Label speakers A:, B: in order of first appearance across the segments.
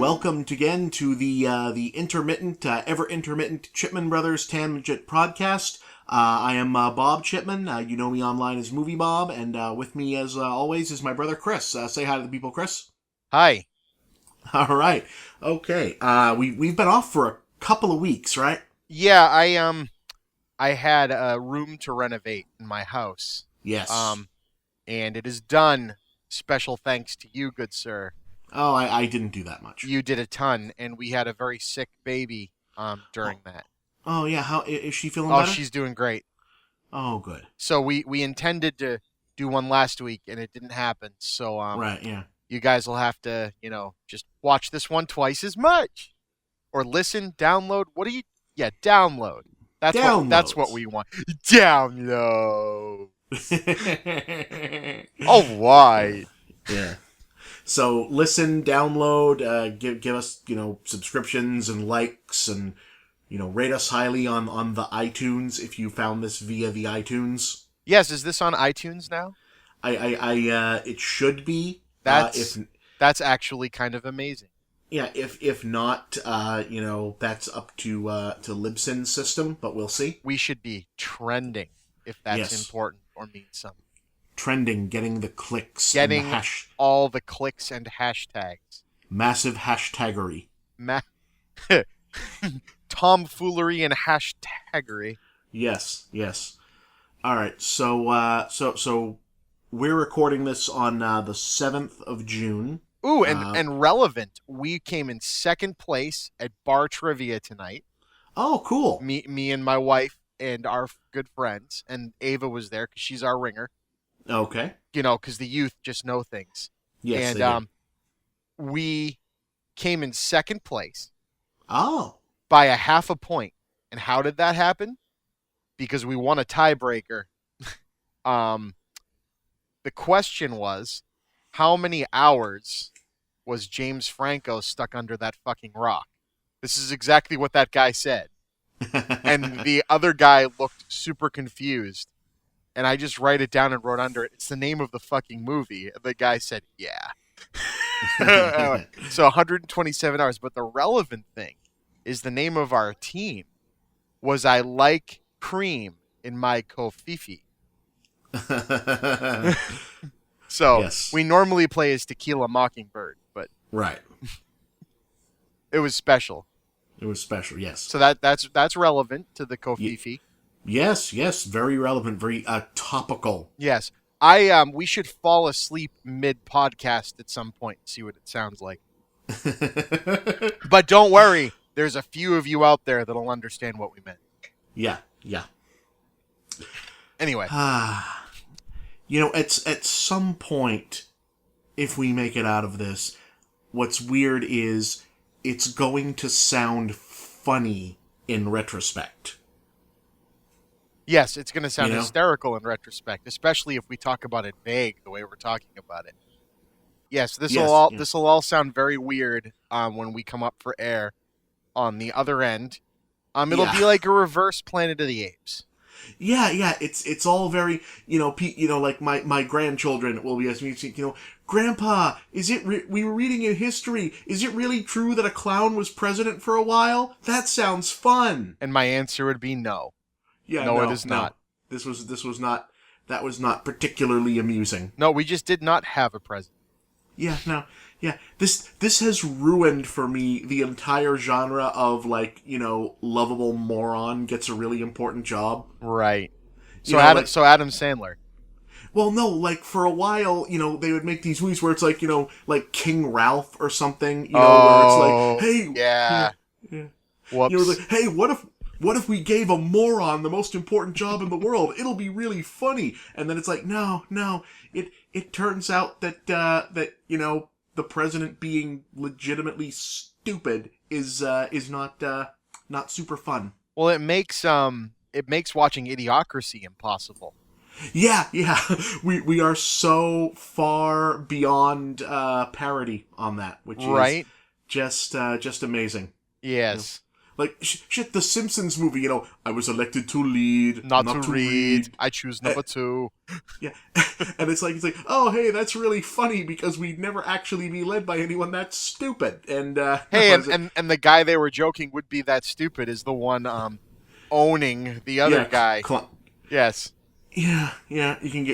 A: welcome again to the intermittent, ever intermittent Chipman Brothers Tangent podcast. I am Bob Chipman. You know me online as Movie Bob, and with me, as always, is my brother Chris. Say hi to the people, Chris.
B: Hi.
A: All right. Okay. We've been off for a couple of weeks, right?
B: Yeah, I had a room to renovate in my house.
A: Yes.
B: And it is done. Special thanks to you, good sir.
A: Oh, I didn't do that much.
B: You did a ton, and we had a very sick baby during that.
A: Oh, yeah. How is she feeling
B: Oh,
A: better?
B: she's doing great.
A: Oh, good.
B: So we intended to do one last week, and it didn't happen. So
A: right, yeah.
B: You guys will have to, just watch this one twice as much. Or listen, download. What do you... Yeah, download. That's what we want. Download. All right.
A: Yeah. So listen, download, give us, subscriptions and likes, and, rate us highly on the iTunes if you found this via the iTunes.
B: Yes, is this on iTunes now?
A: It should be.
B: That's actually kind of amazing.
A: Yeah, if not, that's up to LIBSYN system, but we'll see.
B: We should be trending if that's important or means something.
A: Trending, getting the clicks.
B: Getting all the clicks and hashtags.
A: Massive hashtaggery.
B: Tomfoolery and hashtaggery.
A: Yes. All right, so we're recording this on the 7th of June.
B: Ooh, and relevant. We came in second place at bar trivia tonight.
A: Oh, cool.
B: Me and my wife and our good friends, and Ava was there because she's our ringer.
A: Okay.
B: Because the youth just know things.
A: Yes,
B: and we came in second place.
A: Oh.
B: By a half a point. And how did that happen? Because we won a tiebreaker. The question was, how many hours was James Franco stuck under that fucking rock? This is exactly what that guy said. And the other guy looked super confused. And I just write it down and wrote under it, it's the name of the fucking movie. And the guy said, yeah. So 127 hours. But the relevant thing is the name of our team was I Like Cream in My Kofifi. So
A: yes.
B: We normally play as Tequila Mockingbird, but
A: right.
B: It was special.
A: It was special, yes.
B: So that's relevant to the Kofifi.
A: Yes, very relevant, very topical.
B: Yes. We should fall asleep mid-podcast at some point and see what it sounds like. But don't worry, there's a few of you out there that'll understand what we meant.
A: Yeah.
B: Anyway.
A: At some point, if we make it out of this, what's weird is it's going to sound funny in retrospect.
B: Yes, it's going to sound hysterical in retrospect, especially if we talk about it vague the way we're talking about it. Yes, this will all sound very weird when we come up for air on the other end. It'll be like a reverse Planet of the Apes.
A: Yeah, it's all very, like my grandchildren will be asking me, Grandpa, we were reading in history, is it really true that a clown was president for a while? That sounds fun.
B: And my answer would be no.
A: Yeah,
B: no, it is not.
A: That was not particularly amusing.
B: No, we just did not have a president.
A: Yeah, no. Yeah, this has ruined for me the entire genre of, lovable moron gets a really important job.
B: Right. So Adam Sandler.
A: Well, no, for a while, they would make these movies where it's like King Ralph or something, where it's like, hey,
B: yeah. Whoops.
A: Hey, what if we gave a moron the most important job in the world? It'll be really funny. And then it's like, no, it turns out that the president being legitimately stupid is not super fun.
B: Well, it makes watching Idiocracy impossible.
A: Yeah. We are so far beyond parody on that, which is just amazing.
B: Yes.
A: Like, shit, the Simpsons movie, I was elected to lead,
B: Not to read. I choose number 2.
A: Yeah. And it's like, oh, hey, that's really funny because we'd never actually be led by anyone that's stupid. And,
B: hey, and the guy they were joking would be that stupid is the one owning the other guy. Yes.
A: Yeah, you can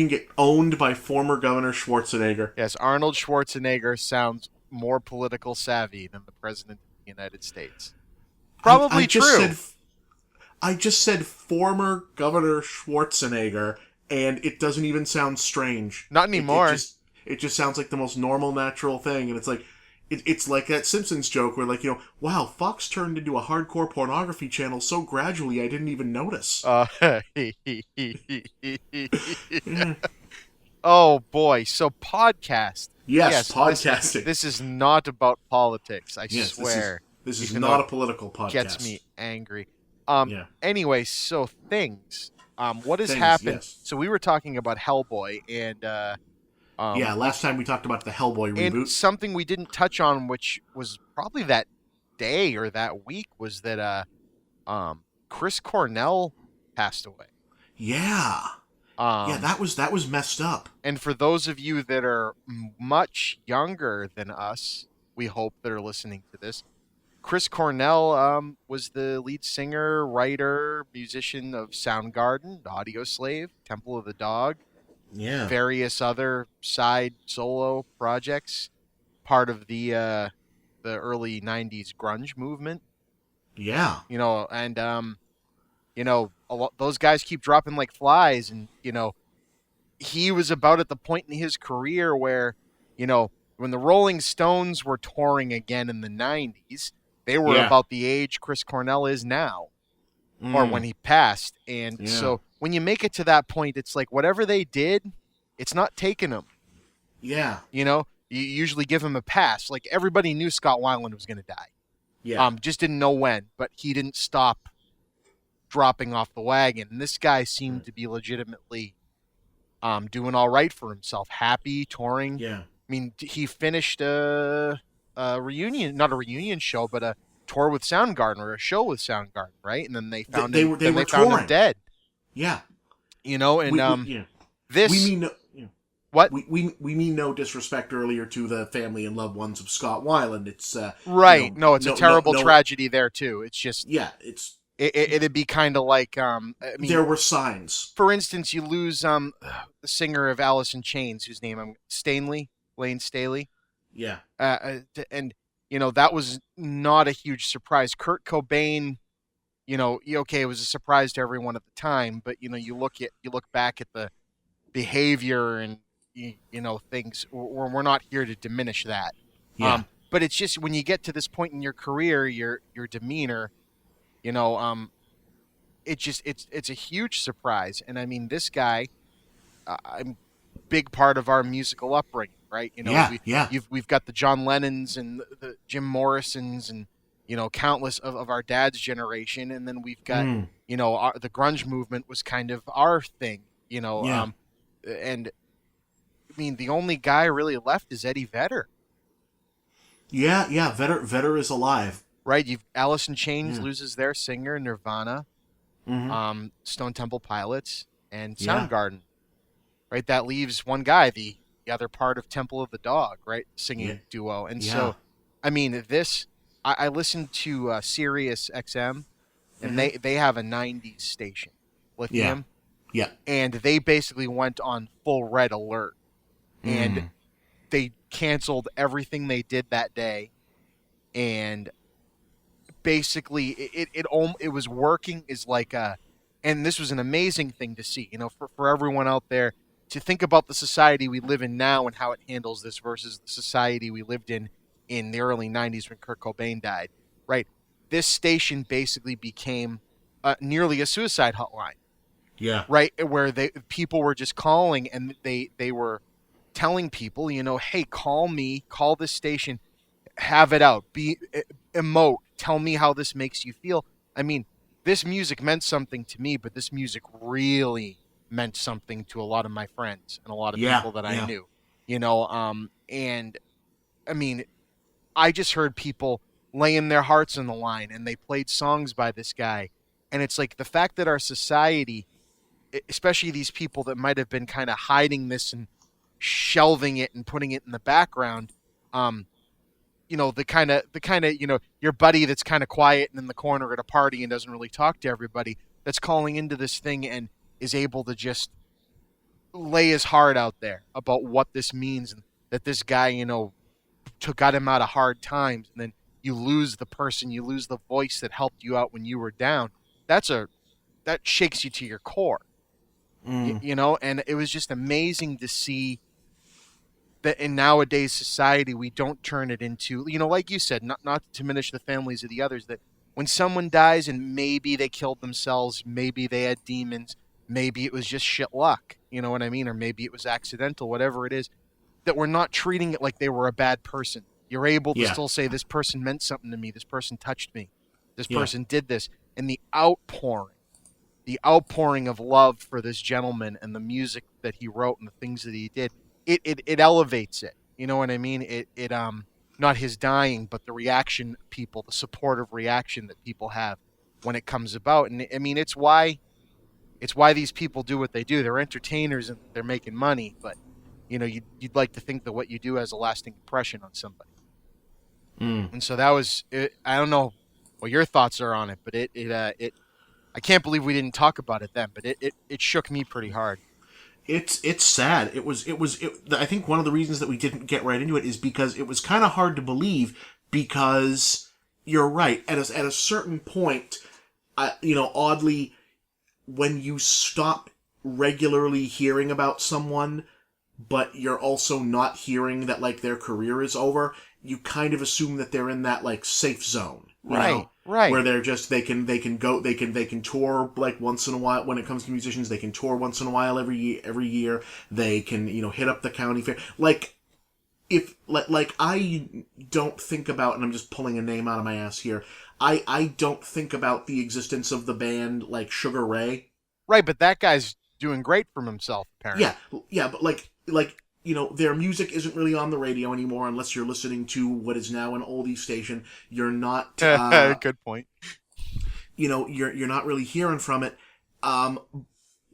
A: get owned by former Governor Schwarzenegger.
B: Yes, Arnold Schwarzenegger sounds more political savvy than the President of the United States. Probably true.
A: I just said former Governor Schwarzenegger, and it doesn't even sound strange.
B: Not anymore.
A: It just sounds like the most normal, natural thing, and it's like, it's like that Simpsons joke where, like, wow, Fox turned into a hardcore pornography channel so gradually I didn't even notice.
B: Oh, boy. So, podcast.
A: Yes, podcasting.
B: This is not about politics, I swear.
A: This is not a political podcast.
B: Gets me angry. Anyway, so things. What has happened?
A: Yes.
B: So we were talking about Hellboy, and
A: last time we talked about the Hellboy reboot.
B: And something we didn't touch on, which was probably that day or that week, was that Chris Cornell passed away.
A: Yeah. That was messed up.
B: And for those of you that are much younger than us, we hope that are listening to this, Chris Cornell was the lead singer, writer, musician of Soundgarden, Audioslave, Temple of the Dog, various other side solo projects, part of the early 90s grunge movement.
A: Yeah.
B: And those guys keep dropping like flies, and he was about at the point in his career where when the Rolling Stones were touring again in the 90s, they were about the age Chris Cornell is now, or when he passed. And so when you make it to that point, it's like whatever they did, it's not taking them.
A: Yeah.
B: You usually give him a pass. Like everybody knew Scott Weiland was going to die.
A: Yeah.
B: Just didn't know when, but he didn't stop dropping off the wagon. And this guy seemed to be legitimately doing all right for himself, happy, touring.
A: Yeah.
B: I mean, he finished a reunion, not a reunion show, but a tour with Soundgarden, or a show with Soundgarden, right? And then they found him dead.
A: Yeah.
B: This
A: we mean
B: what
A: we mean no disrespect earlier to the family and loved ones of Scott Weiland. It's
B: right. It's a terrible tragedy there too. It's just it'd be kind of like
A: there were signs.
B: For instance, you lose the singer of Alice in Chains, whose name Lane Staley.
A: Yeah.
B: And that was not a huge surprise. Kurt Cobain, it was a surprise to everyone at the time, but you look back at the behavior and things. We're not here to diminish that.
A: Yeah.
B: But it's just when you get to this point in your career, your demeanor, it's a huge surprise. And I mean, this guy, big part of our musical upbringing, right? We've got the John Lennons and the Jim Morrisons and countless of our dad's generation, and then we've got the grunge movement was kind of our thing, and I mean the only guy really left is Eddie Vedder.
A: Yeah, Vedder is alive.
B: Right, you've Alice in Chains loses their singer, Nirvana, Stone Temple Pilots, and Soundgarden. Right, that leaves one guy, the other part of Temple of the Dog, right, singing duo. And so, I mean, I listened to Sirius XM, and they have a 90s station, Lithium.
A: Yeah.
B: And they basically went on full red alert, and they canceled everything they did that day, and basically it was working as like and this was an amazing thing to see, for everyone out there to think about the society we live in now and how it handles this versus the society we lived in the early 90s when Kurt Cobain died, right? This station basically became nearly a suicide hotline.
A: Yeah.
B: Right, where people were just calling, and they were telling people, hey, call me, call this station, have it out, emote, tell me how this makes you feel. I mean, this music meant something to me, but this music really meant something to a lot of my friends and a lot of people that I knew, and I mean, I just heard people laying their hearts on the line, and they played songs by this guy. And it's like the fact that our society, especially these people that might have been kind of hiding this and shelving it and putting it in the background, the kind of your buddy that's kind of quiet and in the corner at a party and doesn't really talk to everybody, that's calling into this thing and is able to just lay his heart out there about what this means, and that this guy, got him out of hard times, and then you lose the person, you lose the voice that helped you out when you were down. That shakes you to your core. And it was just amazing to see that in nowadays society, we don't turn it into, like you said, not to diminish the families of the others, that when someone dies and maybe they killed themselves, maybe they had demons, maybe it was just shit luck, you know what I mean? Or maybe it was accidental, whatever it is, that we're not treating it like they were a bad person. You're able to still say, this person meant something to me, this person touched me, this person did this. And the outpouring of love for this gentleman and the music that he wrote and the things that he did, it elevates it. You know what I mean? It not his dying, but the reaction people, the supportive reaction that people have when it comes about. And I mean, it's why these people do what they do. They're entertainers and they're making money, but you'd like to think that what you do has a lasting impression on somebody. And so that was it. I don't know what your thoughts are on it, but it I can't believe we didn't talk about it then, but it shook me pretty hard.
A: It's sad. It was. I think one of the reasons that we didn't get right into it is because it was kind of hard to believe, because you're right. At a certain point, oddly, when you stop regularly hearing about someone, but you're also not hearing that like their career is over, you kind of assume that they're in that like safe zone,
B: right?
A: Where they're just they can tour like once in a while. When it comes to musicians, they can tour once in a while every year. They can hit up the county fair. Like if like I don't think about, and I'm just pulling a name out of my ass here. I don't think about the existence of the band like Sugar Ray.
B: Right, but that guy's doing great for himself, apparently.
A: Yeah, but like their music isn't really on the radio anymore unless you're listening to what is now an oldie station. You're not
B: good point.
A: You're not really hearing from it.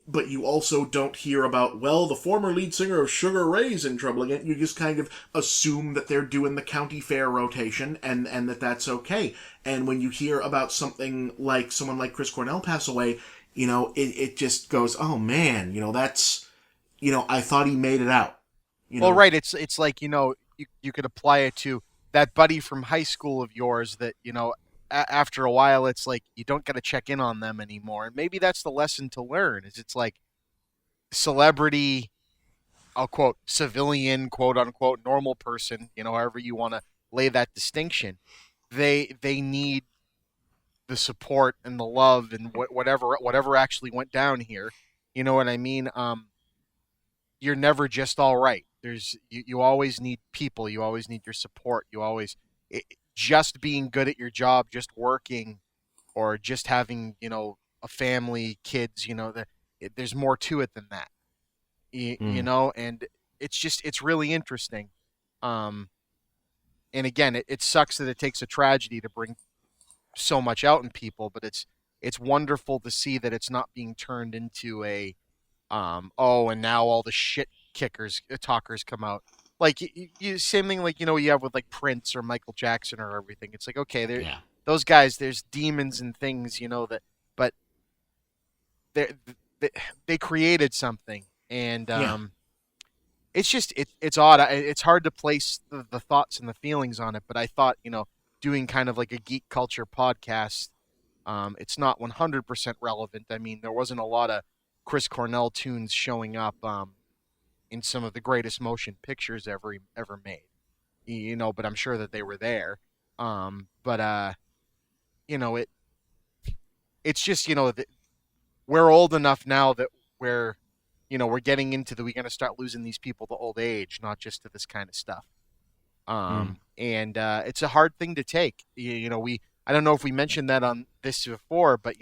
A: But you also don't hear about, the former lead singer of Sugar Ray's in trouble again. You just kind of assume that they're doing the county fair rotation and that's okay. And when you hear about something like someone like Chris Cornell pass away, it just goes, oh man, that's, I thought he made it out.
B: Well, right. It's like, you could apply it to that buddy from high school of yours that, after a while, it's like you don't got to check in on them anymore. And maybe that's the lesson to learn, is it's like celebrity, I'll quote, civilian, quote unquote, normal person, however you want to lay that distinction. They need the support and the love and whatever actually went down here. You know what I mean? You're never just all right. You always need people. You always need your support. Just being good at your job, just working, or just having, a family, kids, there's more to it than that. And it's really interesting. And again, it sucks that it takes a tragedy to bring so much out in people, but it's wonderful to see that it's not being turned into a, and now all the shit talkers come out. Like you same thing like you have with like Prince or Michael Jackson or everything. It's like, okay, those guys, there's demons and things, but they created something, and it's odd. It's hard to place the thoughts and the feelings on it, but I thought doing kind of like a geek culture podcast, it's not 100% relevant. I mean, there wasn't a lot of Chris Cornell tunes showing up in some of the greatest motion pictures ever made, but I'm sure that they were there. It's just, we're old enough now that we're getting into we're going to start losing these people to old age, not just to this kind of stuff. And it's a hard thing to take. I don't know if we mentioned that on this before, but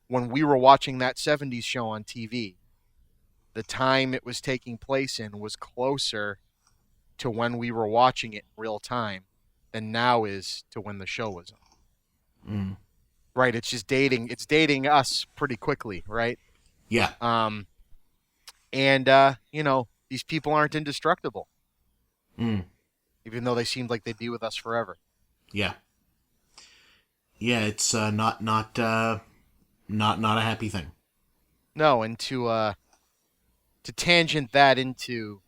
B: when we were watching that 70s show on TV, the time it was taking place in was closer to when we were watching it in real time than now is to when the show was on.
A: Mm.
B: Right? It's just dating. It's dating us pretty quickly, right?
A: Yeah.
B: And these people aren't indestructible,
A: Mm.
B: even though they seemed like they'd be with us forever.
A: Yeah. Yeah. It's not a happy thing.
B: No, and to tangent that into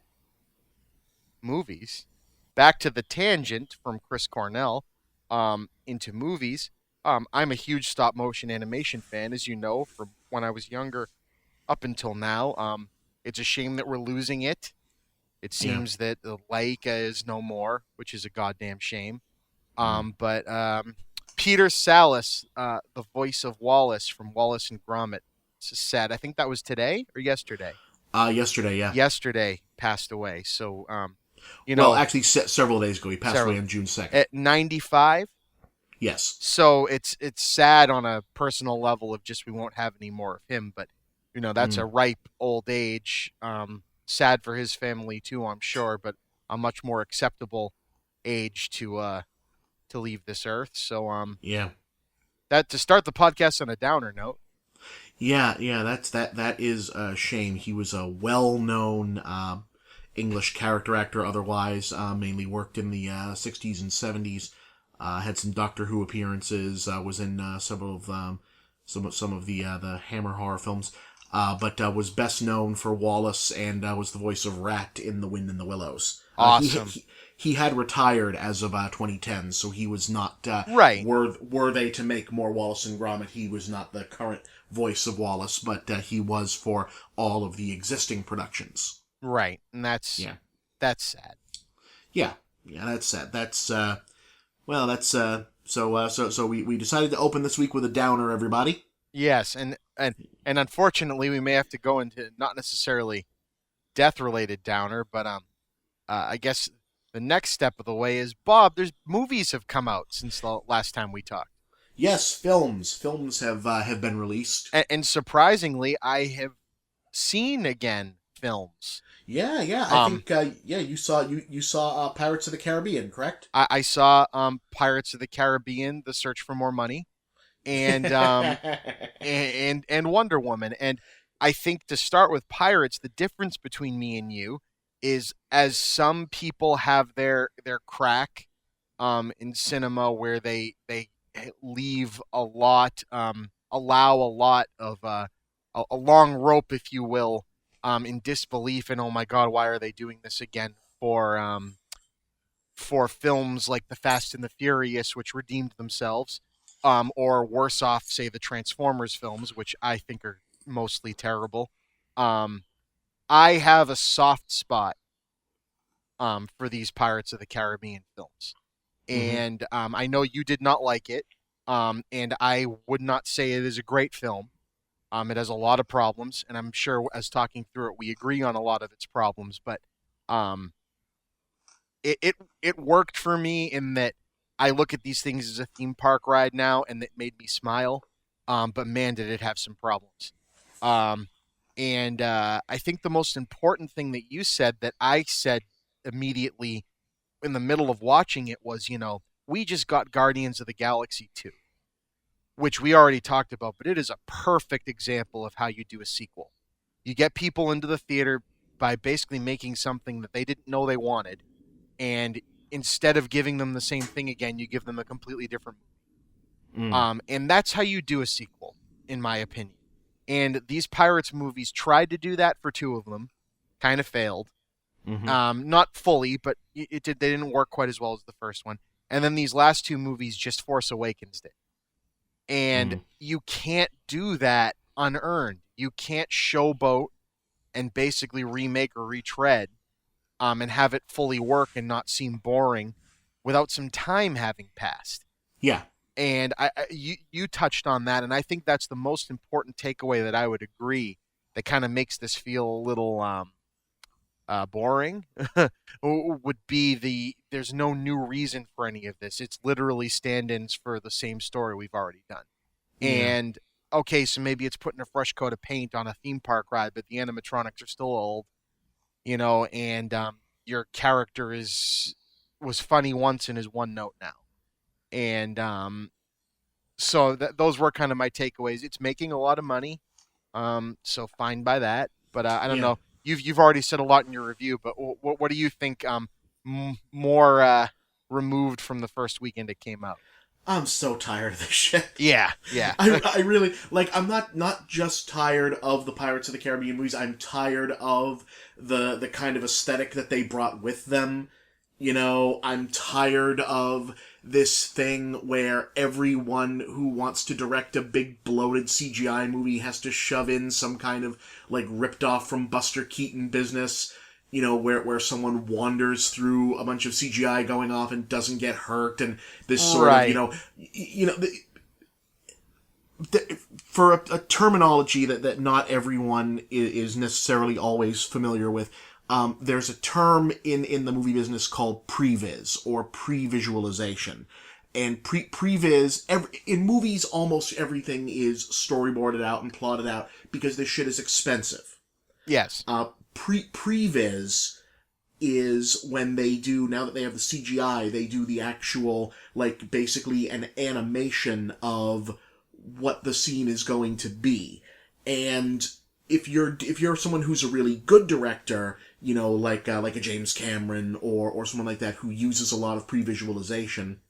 B: movies, back to the tangent from Chris Cornell, into movies. I'm a huge stop motion animation fan, as you know, from when I was younger up until now. It's a shame that we're losing it. It seems that the Leica is no more, which is a goddamn shame. But Peter Sallis, the voice of Wallace from Wallace and Gromit, said, I think that was today or yesterday.
A: Yesterday, yeah.
B: Yesterday passed away. So,
A: well, actually, several days ago, he passed away on June 2nd.
B: At 95.
A: Yes.
B: So it's sad on a personal level of just we won't have any more of him, but that's a ripe old age. Sad for his family too, I'm sure, but a much more acceptable age to leave this earth. So that to start the podcast on a downer note.
A: Yeah, that is a shame. He was a well-known English character actor. Otherwise, mainly worked in the 60s and 70s. Had some Doctor Who appearances. Was in several of some of the Hammer horror films. But was best known for Wallace and was the voice of Rat in The Wind in the Willows.
B: Awesome.
A: He had retired as of 2010, so he was not
B: right.
A: Were they to make more Wallace and Gromit, he was not the current voice of Wallace, but he was for all of the existing productions.
B: Right, and that's sad.
A: Yeah, that's sad. That's so we decided to open this week with a downer, everybody.
B: Yes, and unfortunately we may have to go into not necessarily death-related downer, but I guess the next step of the way is, Bob, there's movies have come out since the last time we talked.
A: Yes, films have been released,
B: and surprisingly, I have seen again films.
A: Yeah. I think you saw Pirates of the Caribbean, correct?
B: I saw Pirates of the Caribbean: The Search for More Money, and and Wonder Woman. And I think to start with Pirates, the difference between me and you is, as some people have their crack in cinema where they leave a lot, allow a lot of a long rope, if you will, in disbelief and, oh my God, why are they doing this again, for films like The Fast and the Furious, which redeemed themselves, or worse off, say, the Transformers films, which I think are mostly terrible. I have a soft spot for these Pirates of the Caribbean films. And I know you did not like it, and I would not say it is a great film. It has a lot of problems, and I'm sure as talking through it, we agree on a lot of its problems, but it worked for me in that I look at these things as a theme park ride now, and it made me smile, but man, did it have some problems. And I think the most important thing that you said that I said immediately in the middle of watching it was, we just got Guardians of the Galaxy 2, which we already talked about, but it is a perfect example of how you do a sequel. You get people into the theater by basically making something that they didn't know they wanted, and instead of giving them the same thing again, you give them a completely different movie. And that's how you do a sequel, in my opinion. And these Pirates movies tried to do that for two of them, kind of failed. Not fully, but they didn't work quite as well as the first one. And then these last two movies, just Force Awakens did. And you can't do that unearned. You can't showboat and basically remake or retread and have it fully work and not seem boring without some time having passed.
A: Yeah.
B: And you touched on that, and I think that's the most important takeaway that I would agree that kind of makes this feel a little boring would be there's no new reason for any of this. It's literally stand-ins for the same story we've already done. And okay, so maybe it's putting a fresh coat of paint on a theme park ride, but the animatronics are still old, and your character is was funny once and is one note now. And so those were kind of my takeaways. It's making a lot of money, so fine by that. But I don't
A: Yeah.
B: know. You've already said a lot in your review, but what do you think? More removed from the first weekend it came out.
A: I'm so tired of this shit.
B: Yeah.
A: I really, like, I'm not just tired of the Pirates of the Caribbean movies, I'm tired of the kind of aesthetic that they brought with them. You know, I'm tired of this thing where everyone who wants to direct a big bloated CGI movie has to shove in some kind of, like, ripped off from Buster Keaton business, you know, where someone wanders through a bunch of CGI going off and doesn't get hurt, and this sort of, for a terminology that not everyone is necessarily always familiar with, there's a term in the movie business called previs, or pre-visualization. And previs, in movies, almost everything is storyboarded out and plotted out because this shit is expensive.
B: Yes.
A: Previs is when they do, now that they have the CGI, they do the actual, like, basically an animation of what the scene is going to be. And if you're someone who's a really good director, you know, like a James Cameron or someone like that who uses a lot of pre-visualization,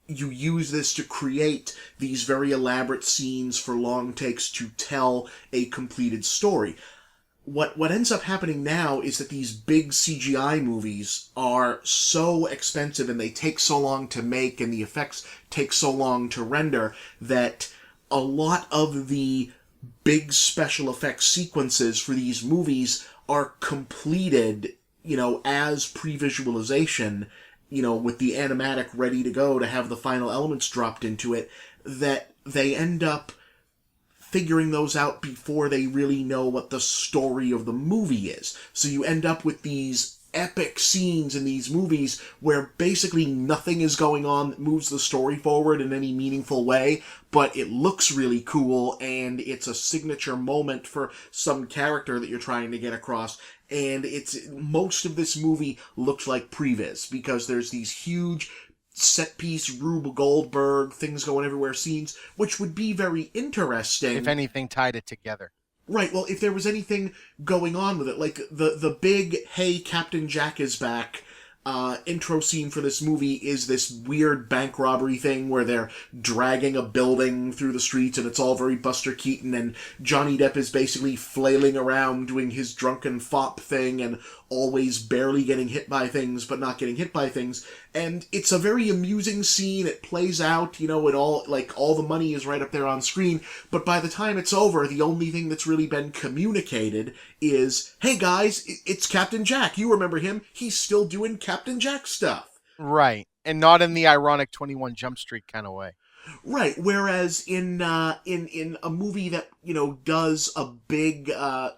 A: you use this to create these very elaborate scenes for long takes to tell a completed story. What ends up happening now is that these big CGI movies are so expensive and they take so long to make and the effects take so long to render that a lot of the big special effects sequences for these movies are completed, you know, as pre-visualization, you know, with the animatic ready to go to have the final elements dropped into it, that they end up figuring those out before they really know what the story of the movie is. So you end up with these epic scenes in these movies where basically nothing is going on that moves the story forward in any meaningful way, but it looks really cool and it's a signature moment for some character that you're trying to get across. And most of this movie looks like previs because there's these huge set-piece Rube Goldberg, things going everywhere scenes, which would be very interesting.
B: If anything tied it together.
A: Right, well, if there was anything going on with it, like the big, hey, Captain Jack is back, intro scene for this movie is this weird bank robbery thing where they're dragging a building through the streets and it's all very Buster Keaton, and Johnny Depp is basically flailing around doing his drunken fop thing and always barely getting hit by things but not getting hit by things. And it's a very amusing scene. It plays out, you know, all the money is right up there on screen, but by the time it's over, the only thing that's really been communicated is, hey guys, it's Captain Jack. You remember him. He's still doing Captain Jack stuff.
B: Right. And not in the ironic 21 Jump Street kind of way.
A: Right. Whereas in a movie that, you know, does a big,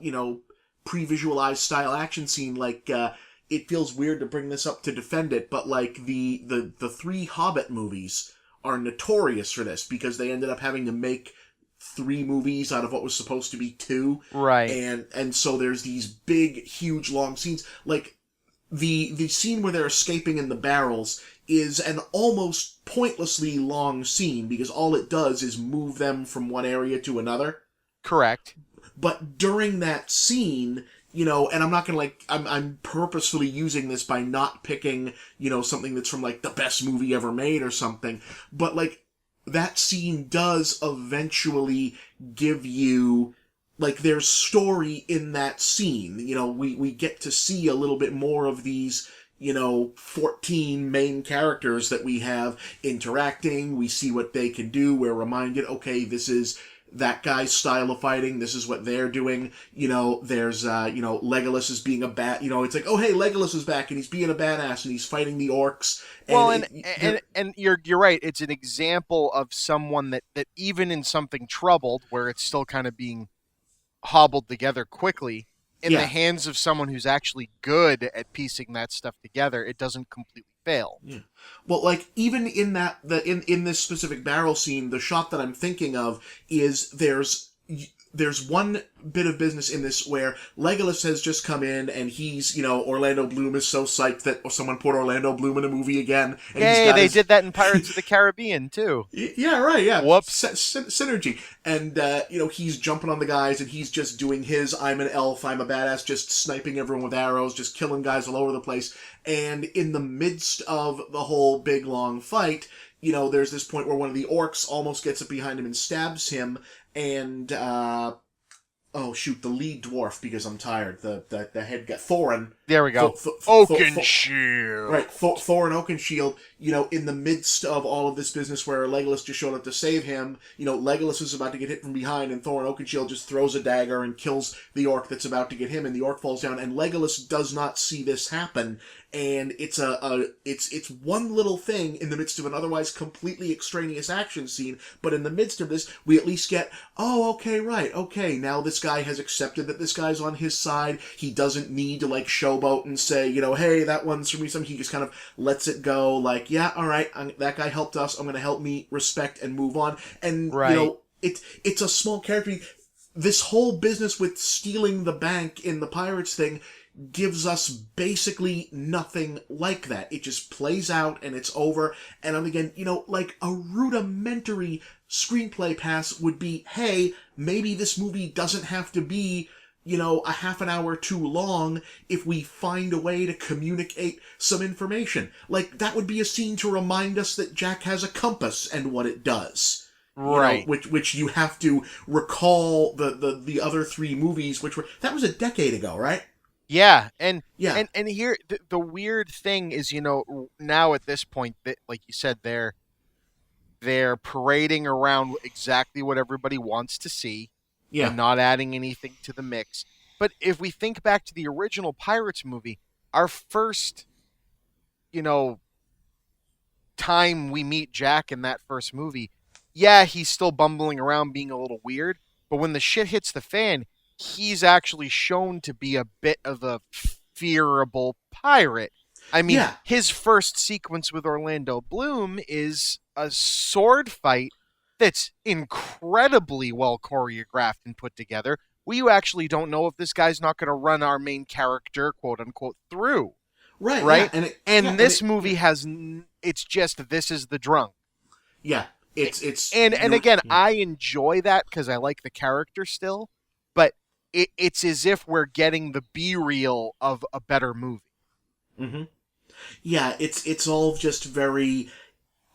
A: you know, pre-visualized style action scene, like, it feels weird to bring this up to defend it, but like the three Hobbit movies are notorious for this because they ended up having to make 3 movies out of what was supposed to be 2.
B: Right.
A: And so there's these big, huge, long scenes. Like, the scene where they're escaping in the barrels is an almost pointlessly long scene because all it does is move them from one area to another.
B: Correct.
A: But during that scene, you know, and I'm not gonna, like, I'm purposefully using this by not picking, you know, something that's from, like, the best movie ever made or something, but, like, that scene does eventually give you, like, there's story in that scene. You know, we get to see a little bit more of these, you know, 14 main characters that we have interacting. We see what they can do. We're reminded, okay, this is that guy's style of fighting. This is what they're doing. You know, there's, you know, Legolas is being you know, it's like, oh, hey, Legolas is back and he's being a badass and he's fighting the orcs.
B: And you're right. It's an example of someone that even in something troubled, where it's still kind of being hobbled together quickly, in the hands of someone who's actually good at piecing that stuff together, it doesn't completely fail.
A: Yeah. Well, like, even in that, in this specific barrel scene, the shot that I'm thinking of is there's one bit of business in this where Legolas has just come in and he's, Orlando Bloom is so psyched that someone put Orlando Bloom in a movie again. And
B: Yay, they did that in Pirates of the Caribbean, too.
A: Yeah, right, yeah.
B: Whoops.
A: Synergy. And, he's jumping on the guys and he's just doing his I'm an elf, I'm a badass, just sniping everyone with arrows, just killing guys all over the place. And in the midst of the whole big, long fight, there's this point where one of the orcs almost gets up behind him and stabs him, and, the lead dwarf, because I'm tired, the head guy, Thorin.
B: There we go. Oakenshield.
A: Right, Thorin Oakenshield, in the midst of all of this business where Legolas just showed up to save him, Legolas is about to get hit from behind, and Thorin Oakenshield just throws a dagger and kills the orc that's about to get him, and the orc falls down, and Legolas does not see this happen, and it's it's one little thing in the midst of an otherwise completely extraneous action scene, but in the midst of this, we at least get, okay, now this guy has accepted that this guy's on his side, he doesn't need to, showboat and say, hey, that one's for me, he just kind of lets it go, yeah, alright, that guy helped us, I'm gonna help me, respect, and move on, and,
B: right.
A: It's a small character. This whole business with stealing the bank in the Pirates thing gives us basically nothing like that. It just plays out and it's over. And again, a rudimentary screenplay pass would be, hey, maybe this movie doesn't have to be, a half an hour too long if we find a way to communicate some information. That would be a scene to remind us that Jack has a compass and what it does.
B: Right.
A: Which you have to recall the other three movies, that was a decade ago, right?
B: Yeah, and here the weird thing is, now at this point, that, like you said, they're parading around exactly what everybody wants to see, and not adding anything to the mix. But if we think back to the original Pirates movie, our first, time we meet Jack in that first movie, yeah, he's still bumbling around being a little weird, but when the shit hits the fan, he's actually shown to be a bit of a fearable pirate. I mean, his first sequence with Orlando Bloom is a sword fight that's incredibly well choreographed and put together. We actually don't know if this guy's not going to run our main character, quote unquote, through. Right?
A: Yeah,
B: and this movie has, it's just, this is the drunk.
A: Yeah.
B: And again, I enjoy that because I like the character still, but it's as if we're getting the B-reel of a better movie.
A: Mm-hmm. Yeah, it's all just very,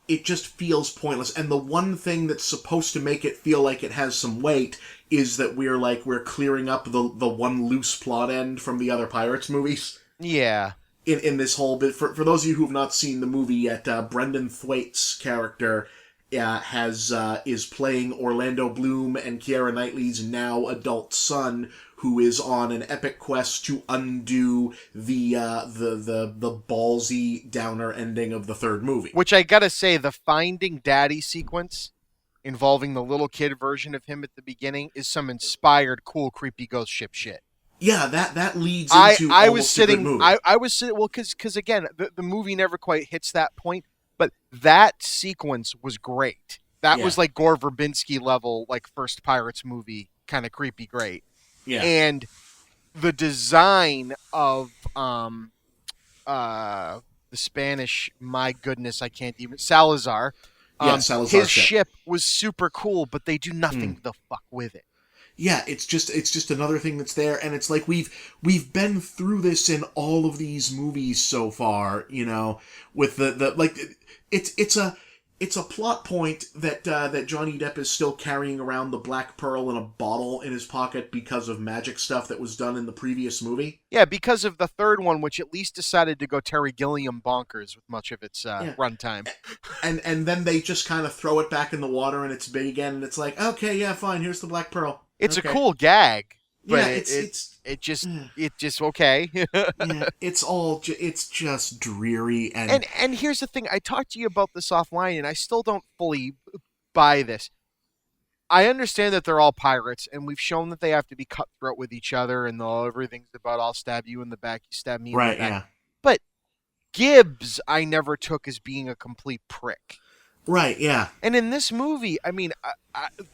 A: it just feels pointless. And the one thing that's supposed to make it feel like it has some weight is that we're clearing up the one loose plot end from the other Pirates movies.
B: Yeah.
A: In this whole bit, for those of you who have not seen the movie yet, Brendan Thwaite's character is playing Orlando Bloom and Keira Knightley's now adult son, who is on an epic quest to undo the ballsy downer ending of the third movie.
B: Which I gotta say, the Finding Daddy sequence involving the little kid version of him at the beginning is some inspired, cool, creepy ghost ship shit.
A: Yeah, that leads into
B: I
A: almost
B: was sitting,
A: a good movie.
B: I was sitting, well, because again, the movie never quite hits that point. But that sequence was great. That was like Gore Verbinski level, like first Pirates movie, kind of creepy great.
A: Yeah.
B: And the design of the Spanish, my goodness, I can't even, Salazar.
A: Salazar
B: his ship was super cool, but they do nothing the fuck with it.
A: Yeah, it's just another thing that's there, and it's like we've been through this in all of these movies so far, with the like it's a plot point that Johnny Depp is still carrying around the Black Pearl in a bottle in his pocket because of magic stuff that was done in the previous movie.
B: Yeah, because of the third one, which at least decided to go Terry Gilliam bonkers with much of its runtime.
A: And then they just kind of throw it back in the water and it's big again, and it's like, okay, yeah, fine, here's the Black Pearl.
B: It's a cool gag, but
A: yeah,
B: it just okay.
A: Yeah, it's just dreary
B: and here's the thing. I talked to you about this offline, and I still don't fully buy this. I understand that they're all pirates, and we've shown that they have to be cutthroat with each other, and everything's about I'll stab you in the back, you stab me in the back.
A: Yeah.
B: But Gibbs, I never took as being a complete prick.
A: Right, yeah.
B: And in this movie, I mean,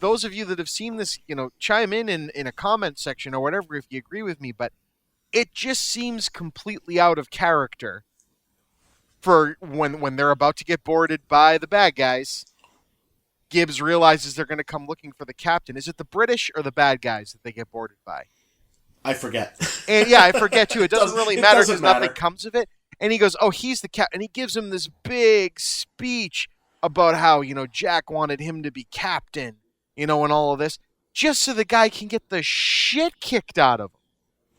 B: those of you that have seen this, chime in a comment section or whatever if you agree with me, but it just seems completely out of character for when they're about to get boarded by the bad guys. Gibbs realizes they're going to come looking for the captain. Is it the British or the bad guys that they get boarded by?
A: I forget.
B: And yeah, I forget too. It doesn't really matter because
A: matter.
B: nothing comes of it. And he goes, "Oh, he's the captain." And he gives him this big speech about how, Jack wanted him to be captain, and all of this, just so the guy can get the shit kicked out of him.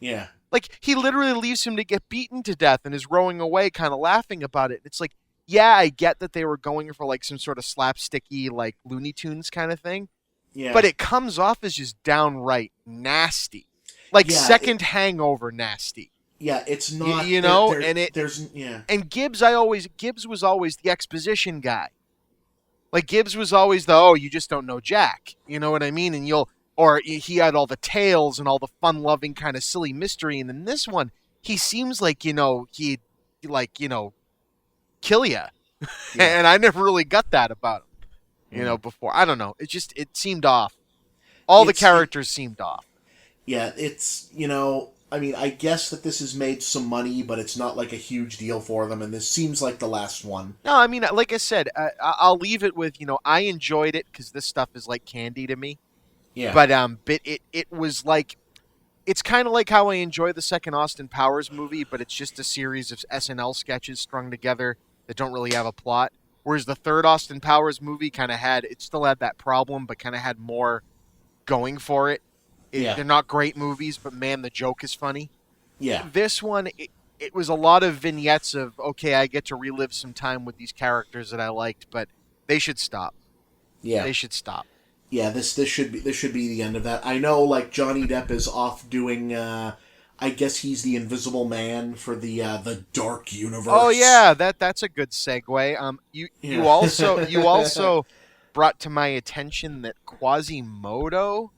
A: Yeah.
B: Like, he literally leaves him to get beaten to death and is rowing away kind of laughing about it. It's like, yeah, I get that they were going for, like, some sort of slapsticky, like, Looney Tunes kind of thing.
A: Yeah.
B: But it comes off as just downright nasty. Like, second Hangover nasty.
A: Yeah, it's not...
B: And Gibbs was always the exposition guy. Like, Gibbs was always you just don't know Jack. You know what I mean? And he had all the tales and all the fun-loving kind of silly mystery. And in this one, he seems like, he'd, kill ya. Yeah. And I never really got that about him, before. I don't know. It seemed off. All the characters seemed off.
A: Yeah, it's, I mean, I guess that this has made some money, but it's not like a huge deal for them, and this seems like the last one.
B: No, I mean, like I said, I'll leave it with, I enjoyed it because this stuff is like candy to me.
A: Yeah.
B: But it was like, it's kind of like how I enjoy the second Austin Powers movie, but it's just a series of SNL sketches strung together that don't really have a plot. Whereas the third Austin Powers movie it still had that problem, but kind of had more going for it. They're not great movies, but man, the joke is funny.
A: Yeah.
B: This one, it was a lot of vignettes of, okay, I get to relive some time with these characters that I liked, but they should stop.
A: Yeah.
B: They should stop.
A: Yeah, this should be the end of that. I know, like, Johnny Depp is off doing, I guess he's the Invisible Man for the Dark Universe.
B: Oh yeah, that's a good segue. You also brought to my attention that Quasimodo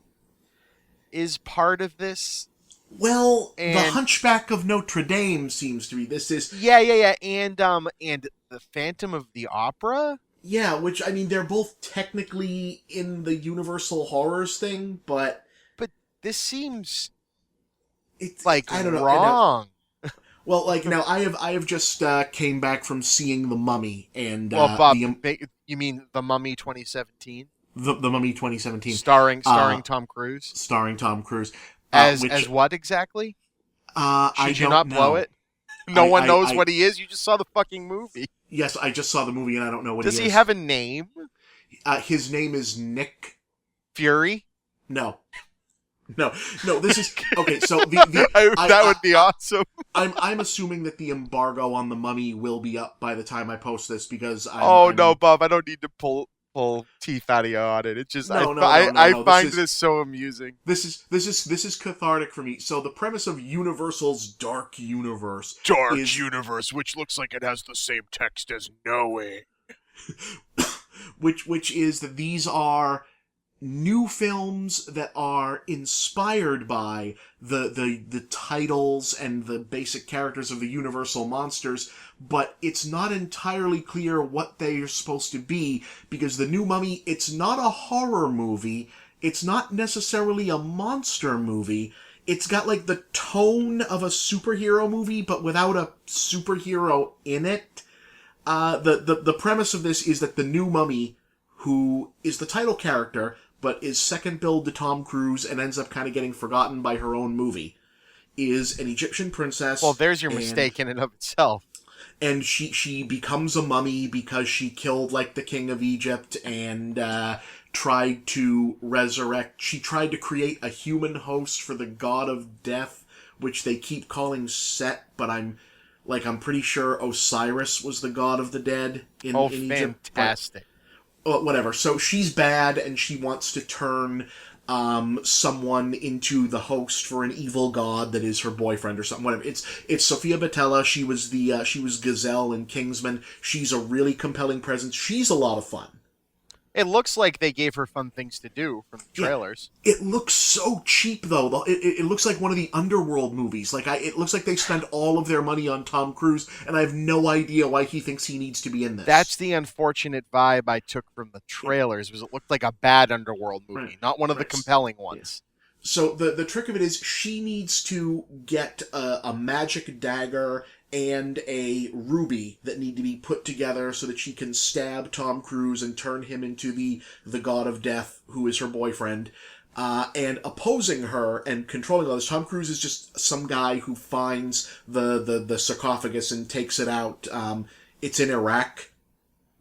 B: is part of this.
A: Well, the Hunchback of Notre Dame seems to be. This is
B: yeah, and the Phantom of the Opera.
A: Yeah, which, I mean, they're both technically in the Universal Horrors thing, but
B: this seems
A: it's
B: like
A: I don't know,
B: wrong.
A: Well, like, now I have just came back from seeing The Mummy, and
B: Bob, you mean The Mummy 2017?
A: The Mummy 2017,
B: starring Tom Cruise,
A: as
B: what exactly?
A: Should
B: you not blow it? No one knows what he is. You just saw the fucking movie.
A: Yes, I just saw the movie and I don't know what he is.
B: Does he have a name?
A: His name is Nick
B: Fury.
A: No. This is okay. So
B: that would be awesome.
A: I'm assuming that the embargo on The Mummy will be up by the time I post this because
B: no, Bob, I don't need to pull teeth out of you on it. It's just I find this so amusing.
A: This is cathartic for me. So the premise of Universal's Dark Universe,
B: which looks like it has the same text as Noe,
A: which is that these are new films that are inspired by the titles and the basic characters of the Universal monsters, but it's not entirely clear what they're supposed to be, because the new Mummy, it's not a horror movie, it's not necessarily a monster movie, it's got like the tone of a superhero movie, but without a superhero in it. The premise of this is that the new Mummy, who is the title character, but is second billed to Tom Cruise and ends up kind of getting forgotten by her own movie, is an Egyptian princess.
B: Well, there's your mistake in and of itself.
A: And she becomes a mummy because she killed, like, the king of Egypt and tried to resurrect. She tried to create a human host for the god of death, which they keep calling Set, but I'm pretty sure Osiris was the god of the dead in Egypt.
B: Fantastic.
A: Whatever. So she's bad, and she wants to turn someone into the host for an evil god that is her boyfriend or something. Whatever. It's Sophia Boutella. She was Gazelle in Kingsman. She's a really compelling presence. She's a lot of fun.
B: It looks like they gave her fun things to do from the
A: Yeah.
B: trailers.
A: It looks so cheap, though. It looks like one of the Underworld movies. It looks like they spend all of their money on Tom Cruise, and I have no idea why he thinks he needs to be in this.
B: That's the unfortunate vibe I took from the trailers, was it looked like a bad Underworld movie,
A: Right.
B: not one of the compelling ones.
A: So the trick of it is she needs to get a magic dagger and a ruby that need to be put together so that she can stab Tom Cruise and turn him into the god of death, who is her boyfriend. And opposing her and controlling all this, Tom Cruise is just some guy who finds the sarcophagus and takes it out. It's in Iraq.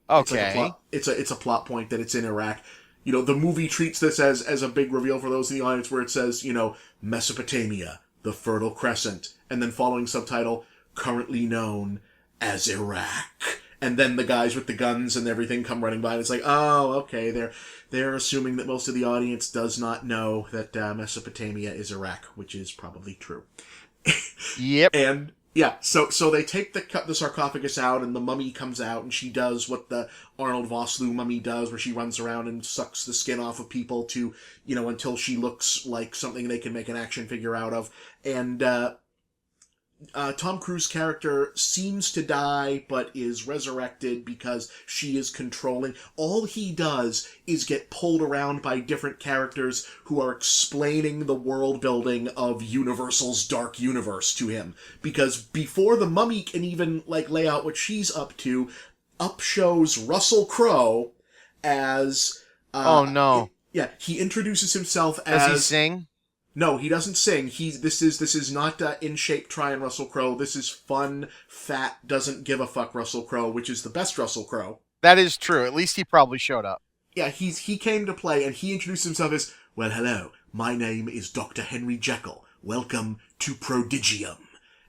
B: Okay.
A: It's a plot point that it's in Iraq. You know, the movie treats this as a big reveal for those in the audience, where it says, you know, Mesopotamia, the Fertile Crescent, and then following subtitle, currently known as Iraq. And then the guys with the guns and everything come running by, and it's like, oh, okay, they're assuming that most of the audience does not know that Mesopotamia is Iraq, which is probably true.
B: Yep.
A: And yeah, so they take the sarcophagus out, and the mummy comes out, and she does what the Arnold Vosloo mummy does, where she runs around and sucks the skin off of people to, you know, until she looks like something they can make an action figure out of. And Tom Cruise's character seems to die, but is resurrected because she is controlling. All he does is get pulled around by different characters who are explaining the world building of Universal's Dark Universe to him. Because before the mummy can even, lay out what she's up to, up shows Russell Crowe as...
B: oh, no.
A: He introduces himself as...
B: Does he sing?
A: No, he doesn't sing. This is not In Shape trying Russell Crowe. This is fun, fat, doesn't give a fuck Russell Crowe, which is the best Russell Crowe.
B: That is true. At least he probably showed up.
A: Yeah, he came to play, and he introduced himself as, well, hello, my name is Dr. Henry Jekyll. Welcome to Prodigium.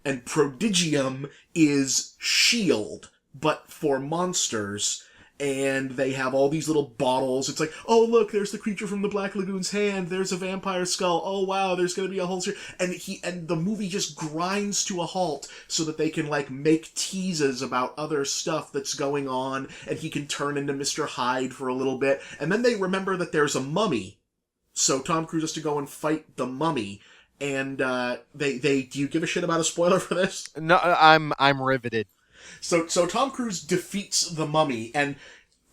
A: And Prodigium is S.H.I.E.L.D., but for monsters. And they have all these little bottles. It's like, oh, look, there's the creature from the Black Lagoon's hand. There's a vampire skull. Oh, wow, there's going to be a whole series. And the movie just grinds to a halt so that they can, make teases about other stuff that's going on. And he can turn into Mr. Hyde for a little bit. And then they remember that there's a mummy. So Tom Cruise has to go and fight the mummy. And do you give a shit about a spoiler for this?
B: No, I'm riveted.
A: So Tom Cruise defeats the mummy, and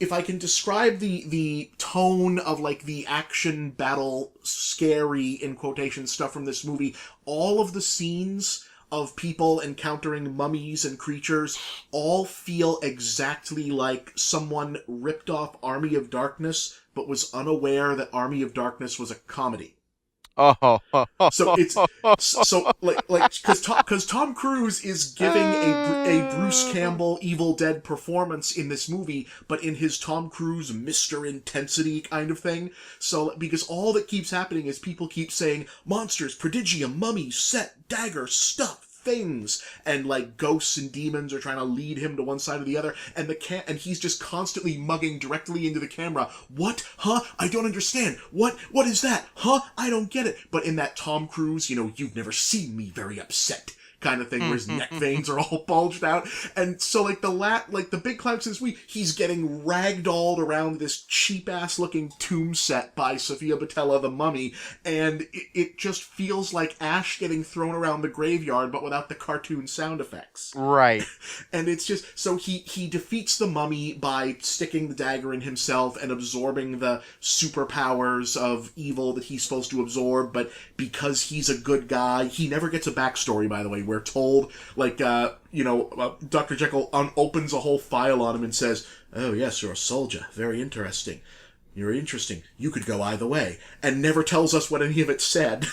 A: if I can describe the tone of, the action battle, scary, in quotation, stuff from this movie, all of the scenes of people encountering mummies and creatures all feel exactly like someone ripped off Army of Darkness, but was unaware that Army of Darkness was a comedy.
B: Oh,
A: so it's because Tom Cruise is giving a Bruce Campbell Evil Dead performance in this movie, but in his Tom Cruise Mr. Intensity kind of thing. So because all that keeps happening is people keep saying monsters, prodigium, mummy, set, dagger, stuff. Things, and ghosts and demons are trying to lead him to one side or the other, and and he's just constantly mugging directly into the camera. What? Huh? I don't understand. What is that? Huh? I don't get it. But in that Tom Cruise, you've never seen me very upset kind of thing, where his neck veins are all bulged out. And so the big climax of this week, he's getting ragdolled around this cheap ass looking tomb set by Sofia Boutella the mummy, and it just feels like Ash getting thrown around the graveyard, but without the cartoon sound effects.
B: Right.
A: And it's just, so he defeats the mummy by sticking the dagger in himself and absorbing the superpowers of evil that he's supposed to absorb, but because he's a good guy, he never gets a backstory, by the way. We're told, Dr. Jekyll opens a whole file on him and says, oh, yes, you're a soldier. Very interesting. You're interesting. You could go either way. And never tells us what any of it said.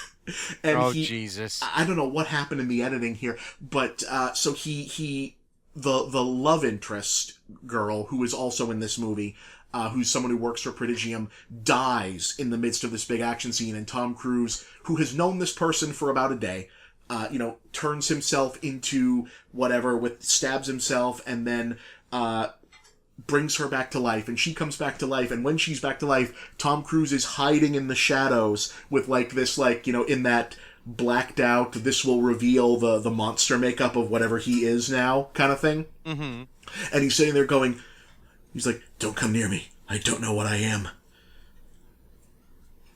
A: And
B: Jesus.
A: I don't know what happened in the editing here, but, so the love interest girl, who is also in this movie, who's someone who works for Prodigium, dies in the midst of this big action scene, and Tom Cruise, who has known this person for about a day, turns himself into whatever, stabs himself, and then brings her back to life, and she comes back to life, and when she's back to life, Tom Cruise is hiding in the shadows with this in that blacked out, this will reveal the monster makeup of whatever he is now kind of thing.
B: Mm-hmm.
A: And he's sitting there going, he's like, don't come near me. I don't know what I am.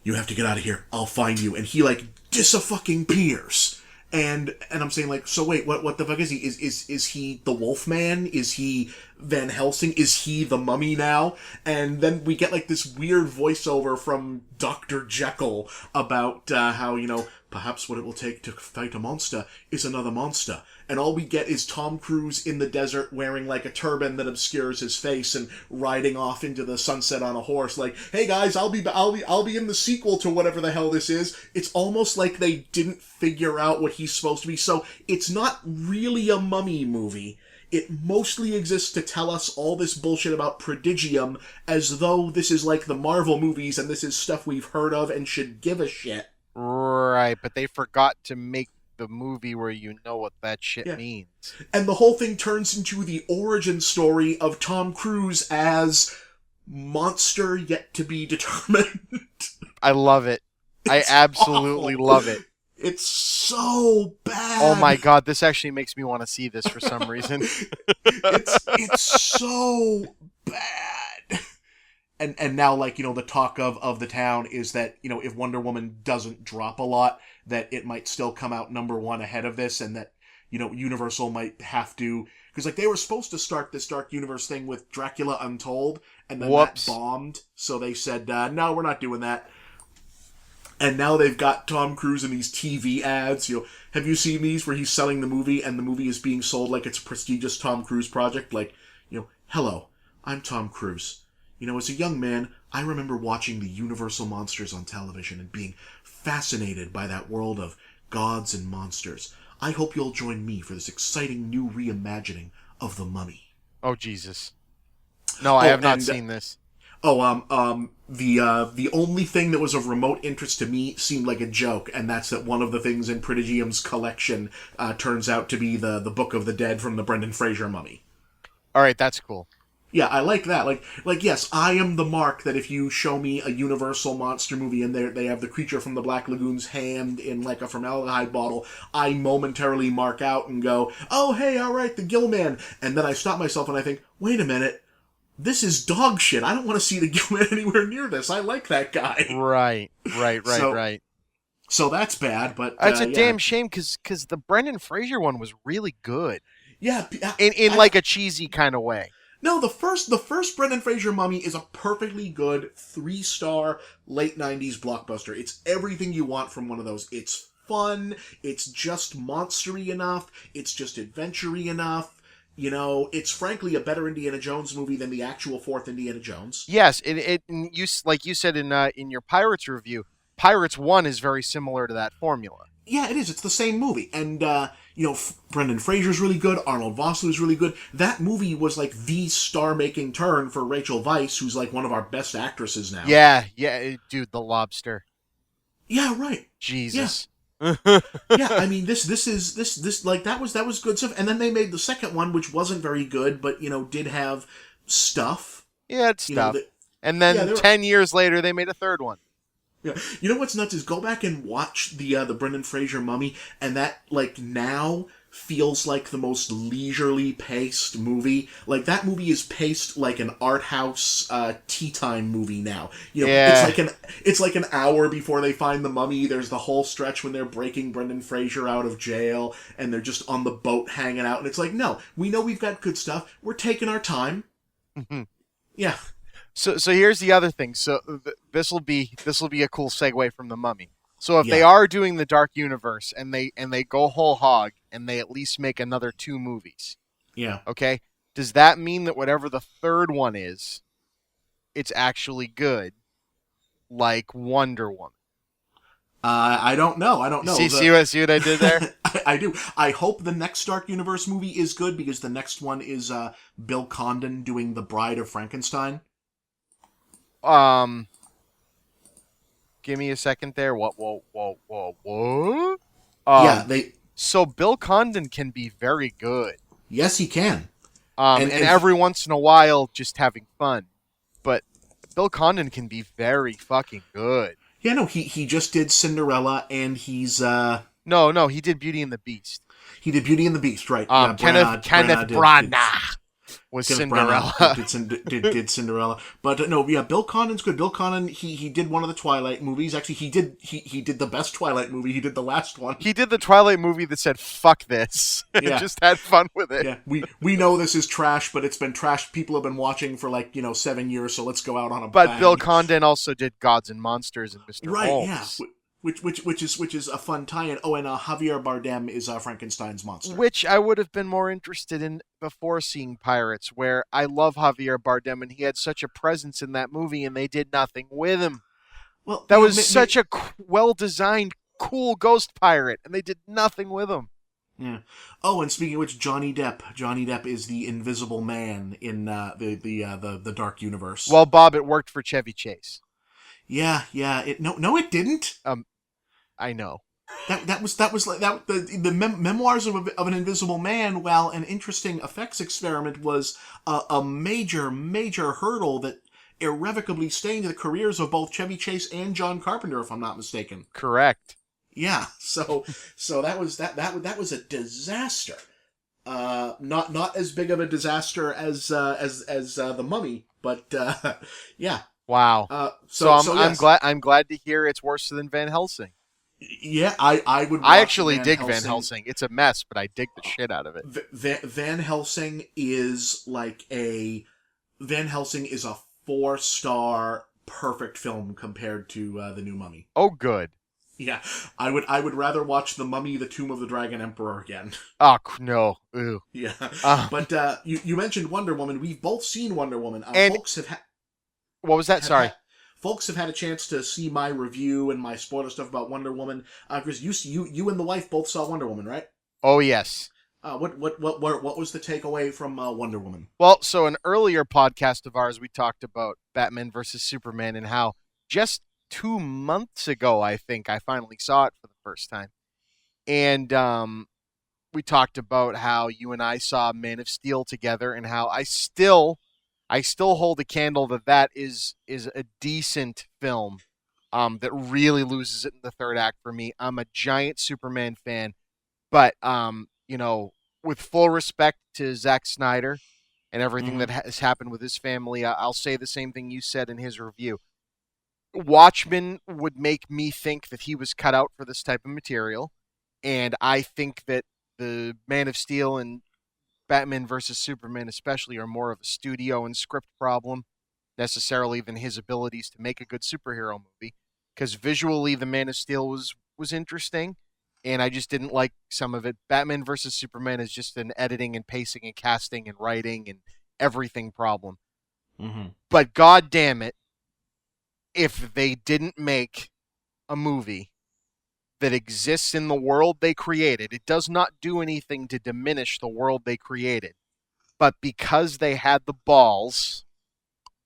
A: You have to get out of here. I'll find you. And he, like, dis-a-fucking-peers. And I'm saying, like, so wait, what the fuck is he? Is he the Wolfman? Is he Van Helsing? Is he the Mummy now? And then we get, like, this weird voiceover from Dr. Jekyll about how, perhaps what it will take to fight a monster is another monster. And all we get is Tom Cruise in the desert wearing, like, a turban that obscures his face and riding off into the sunset on a horse. Like, hey guys, I'll be in the sequel to whatever the hell this is. It's almost like they didn't figure out what he's supposed to be. So it's not really a Mummy movie. It mostly exists to tell us all this bullshit about Prodigium as though this is like the Marvel movies and this is stuff we've heard of and should give a shit.
B: Right, but they forgot to make the movie where you know what that shit means.
A: And the whole thing turns into the origin story of Tom Cruise as monster yet to be determined.
B: I love it. I absolutely love it.
A: It's so bad.
B: Oh my god, this actually makes me want to see this for some reason.
A: it's so bad. And now, like, the talk of the town is that, if Wonder Woman doesn't drop a lot, that it might still come out number one ahead of this, and that, Universal might have to... Because, like, they were supposed to start this Dark Universe thing with Dracula Untold, and then that bombed, so they said, no, we're not doing that. And now they've got Tom Cruise in these TV ads. Have you seen these where he's selling the movie and the movie is being sold like it's a prestigious Tom Cruise project? Like, hello, I'm Tom Cruise. As a young man, I remember watching the Universal monsters on television and being fascinated by that world of gods and monsters. I hope you'll join me for this exciting new reimagining of The Mummy.
B: Oh, Jesus. No, I have not seen this.
A: The only thing that was of remote interest to me seemed like a joke, and that's that one of the things in Prodigium's collection turns out to be the Book of the Dead from the Brendan Fraser Mummy.
B: All right, that's cool.
A: Yeah, I like that. Like yes, I am the mark that if you show me a Universal monster movie and they have the creature from the Black Lagoon's hand in like a formaldehyde bottle, I momentarily mark out and go, oh hey, all right, the Gillman, and then I stop myself and I think, wait a minute. This is dog shit. I don't want to see the Gillman anywhere near this. I like that guy.
B: Right.
A: So that's bad, but...
B: It's a damn shame, because the Brendan Fraser one was really good.
A: Yeah.
B: In like a cheesy kind of way.
A: No, the first Brendan Fraser Mummy is a perfectly good 3-star late 90s blockbuster. It's everything you want from one of those. It's fun. It's just monstery enough. It's just adventure-y enough. It's frankly a better Indiana Jones movie than the actual fourth Indiana Jones.
B: Yes, you like you said in your Pirates review, Pirates 1 is very similar to that formula.
A: Yeah, it is. It's the same movie. And, Brendan Fraser's really good. Arnold Vosloo's really good. That movie was like the star-making turn for Rachel Weisz, who's like one of our best actresses now.
B: Yeah, dude, The Lobster.
A: Yeah, right.
B: Jesus.
A: Yeah. I mean, this like that was good stuff, and then they made the second one, which wasn't very good, but did have stuff.
B: Yeah, it's stuff. And then 10 years later, they made a third one.
A: Yeah, what's nuts is go back and watch the Brendan Fraser Mummy, and that like now feels like the most leisurely paced movie. Like that movie is paced like an art house tea time movie now. It's like an hour before they find the mummy. There's the whole stretch when they're breaking Brendan Fraser out of jail and they're just on the boat hanging out, and it's like, no, we know we've got good stuff. We're taking our time.
B: Mm-hmm.
A: Yeah.
B: So here's the other thing. So this will be a cool segue from the Mummy. So if they are doing the Dark Universe and they go whole hog and they at least make another 2 movies.
A: Yeah.
B: Okay. Does that mean that whatever the third one is, it's actually good, like Wonder Woman?
A: I don't know.
B: See what I did there?
A: I do. I hope the next Dark Universe movie is good because the next one is Bill Condon doing The Bride of Frankenstein.
B: Give me a second there. What? So Bill Condon can be very good.
A: Yes, he can.
B: And every once in a while, just having fun. But Bill Condon can be very fucking good.
A: Yeah, no, he just did Cinderella, and he's
B: No, he did Beauty and the Beast.
A: He did Beauty and the Beast, right?
B: Kenneth Branagh. Was
A: Kenneth Branagh
B: Cinderella.
A: did Cinderella, but no, yeah, Bill Condon's good. Bill Condon, he did one of the Twilight movies. Actually, he did the best Twilight movie. He did the last one.
B: He did the Twilight movie that said "fuck this" and
A: Yeah.
B: just had fun with it.
A: Yeah, we know this is trash, but it's been trash. People have been watching for 7 years, so let's go out on a
B: But
A: bang.
B: Bill Condon also did Gods and Monsters and Mr.
A: Right,
B: Holmes.
A: yeah. Which is a fun tie-in. Oh, and Javier Bardem is Frankenstein's monster.
B: Which I would have been more interested in before seeing Pirates, where I love Javier Bardem and he had such a presence in that movie and they did nothing with him.
A: Well,
B: That was such a well-designed, cool ghost pirate and they did nothing with him.
A: Yeah. Oh, and speaking of which, Johnny Depp is the Invisible Man in the Dark Universe.
B: Well, Bob, it worked for Chevy Chase.
A: Yeah. No, it didn't.
B: I know.
A: That was the memoirs of an Invisible Man. While an interesting effects experiment, was a major hurdle that irrevocably stained the careers of both Chevy Chase and John Carpenter, if I'm not mistaken.
B: Correct.
A: Yeah. So that was a disaster. Not as big of a disaster as the Mummy, but yeah.
B: Wow.
A: Yes.
B: I'm glad to hear it's worse than Van Helsing.
A: Yeah, I would.
B: I actually dig Van Helsing. It's a mess, but I dig the shit out of it.
A: Van Helsing is Van Helsing is a 4-star perfect film compared to the new Mummy.
B: Oh, good.
A: Yeah, I would rather watch The Mummy, The Tomb of the Dragon Emperor again.
B: Oh no. Ew.
A: Yeah, but you mentioned Wonder Woman. We've both seen Wonder Woman.
B: And
A: folks have
B: what was that? Sorry.
A: Folks have had a chance to see my review and my spoiler stuff about Wonder Woman. Chris, you and the wife both saw Wonder Woman, right?
B: Oh yes.
A: What was the takeaway from Wonder Woman?
B: Well, so an earlier podcast of ours, we talked about Batman versus Superman and how just 2 months ago, I think, I finally saw it for the first time. And we talked about how you and I saw Man of Steel together and how I still hold a candle that is a decent film that really loses it in the third act for me. I'm a giant Superman fan, but with full respect to Zack Snyder and everything that has happened with his family, I'll say the same thing you said in his review. Watchmen would make me think that he was cut out for this type of material, and I think that the Man of Steel and Batman versus Superman especially are more of a studio and script problem necessarily than his abilities to make a good superhero movie, because visually the Man of Steel was interesting and I just didn't like some of it. Batman versus Superman is just an editing and pacing and casting and writing and everything problem. But god damn it, if they didn't make a movie that exists in the world they created, it does not do anything to diminish the world they created. But because they had the balls,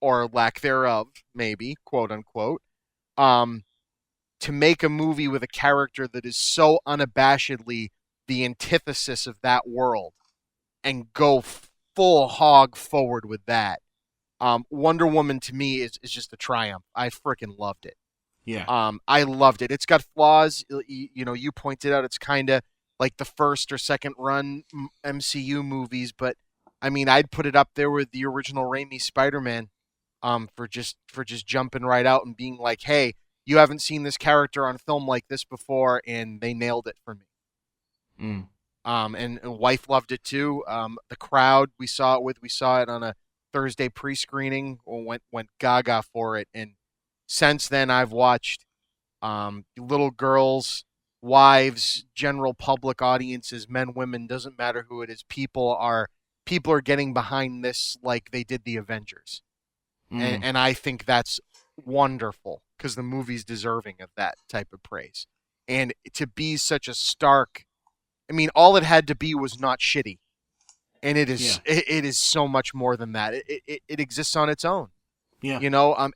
B: or lack thereof, maybe, quote unquote, to make a movie with a character that is so unabashedly the antithesis of that world and go full hog forward with that. Wonder Woman to me is just a triumph. I freaking loved it.
A: Yeah.
B: I loved it. It's got flaws. You pointed out it's kind of like the first or second run MCU movies, but I mean, I'd put it up there with the original Raimi Spider-Man, for just jumping right out and being like, hey, you haven't seen this character on film like this before, and they nailed it for me. And wife loved it too. The crowd we saw it on a Thursday pre-screening, went gaga for it, and since then I've watched little girls, wives, general public audiences, men, women, doesn't matter who it is, people are getting behind this like they did the Avengers. And I think that's wonderful because the movie's deserving of that type of praise. And to be such a stark, I mean, all it had to be was not shitty. And it is it is so much more than that. It exists on its own.
A: Yeah.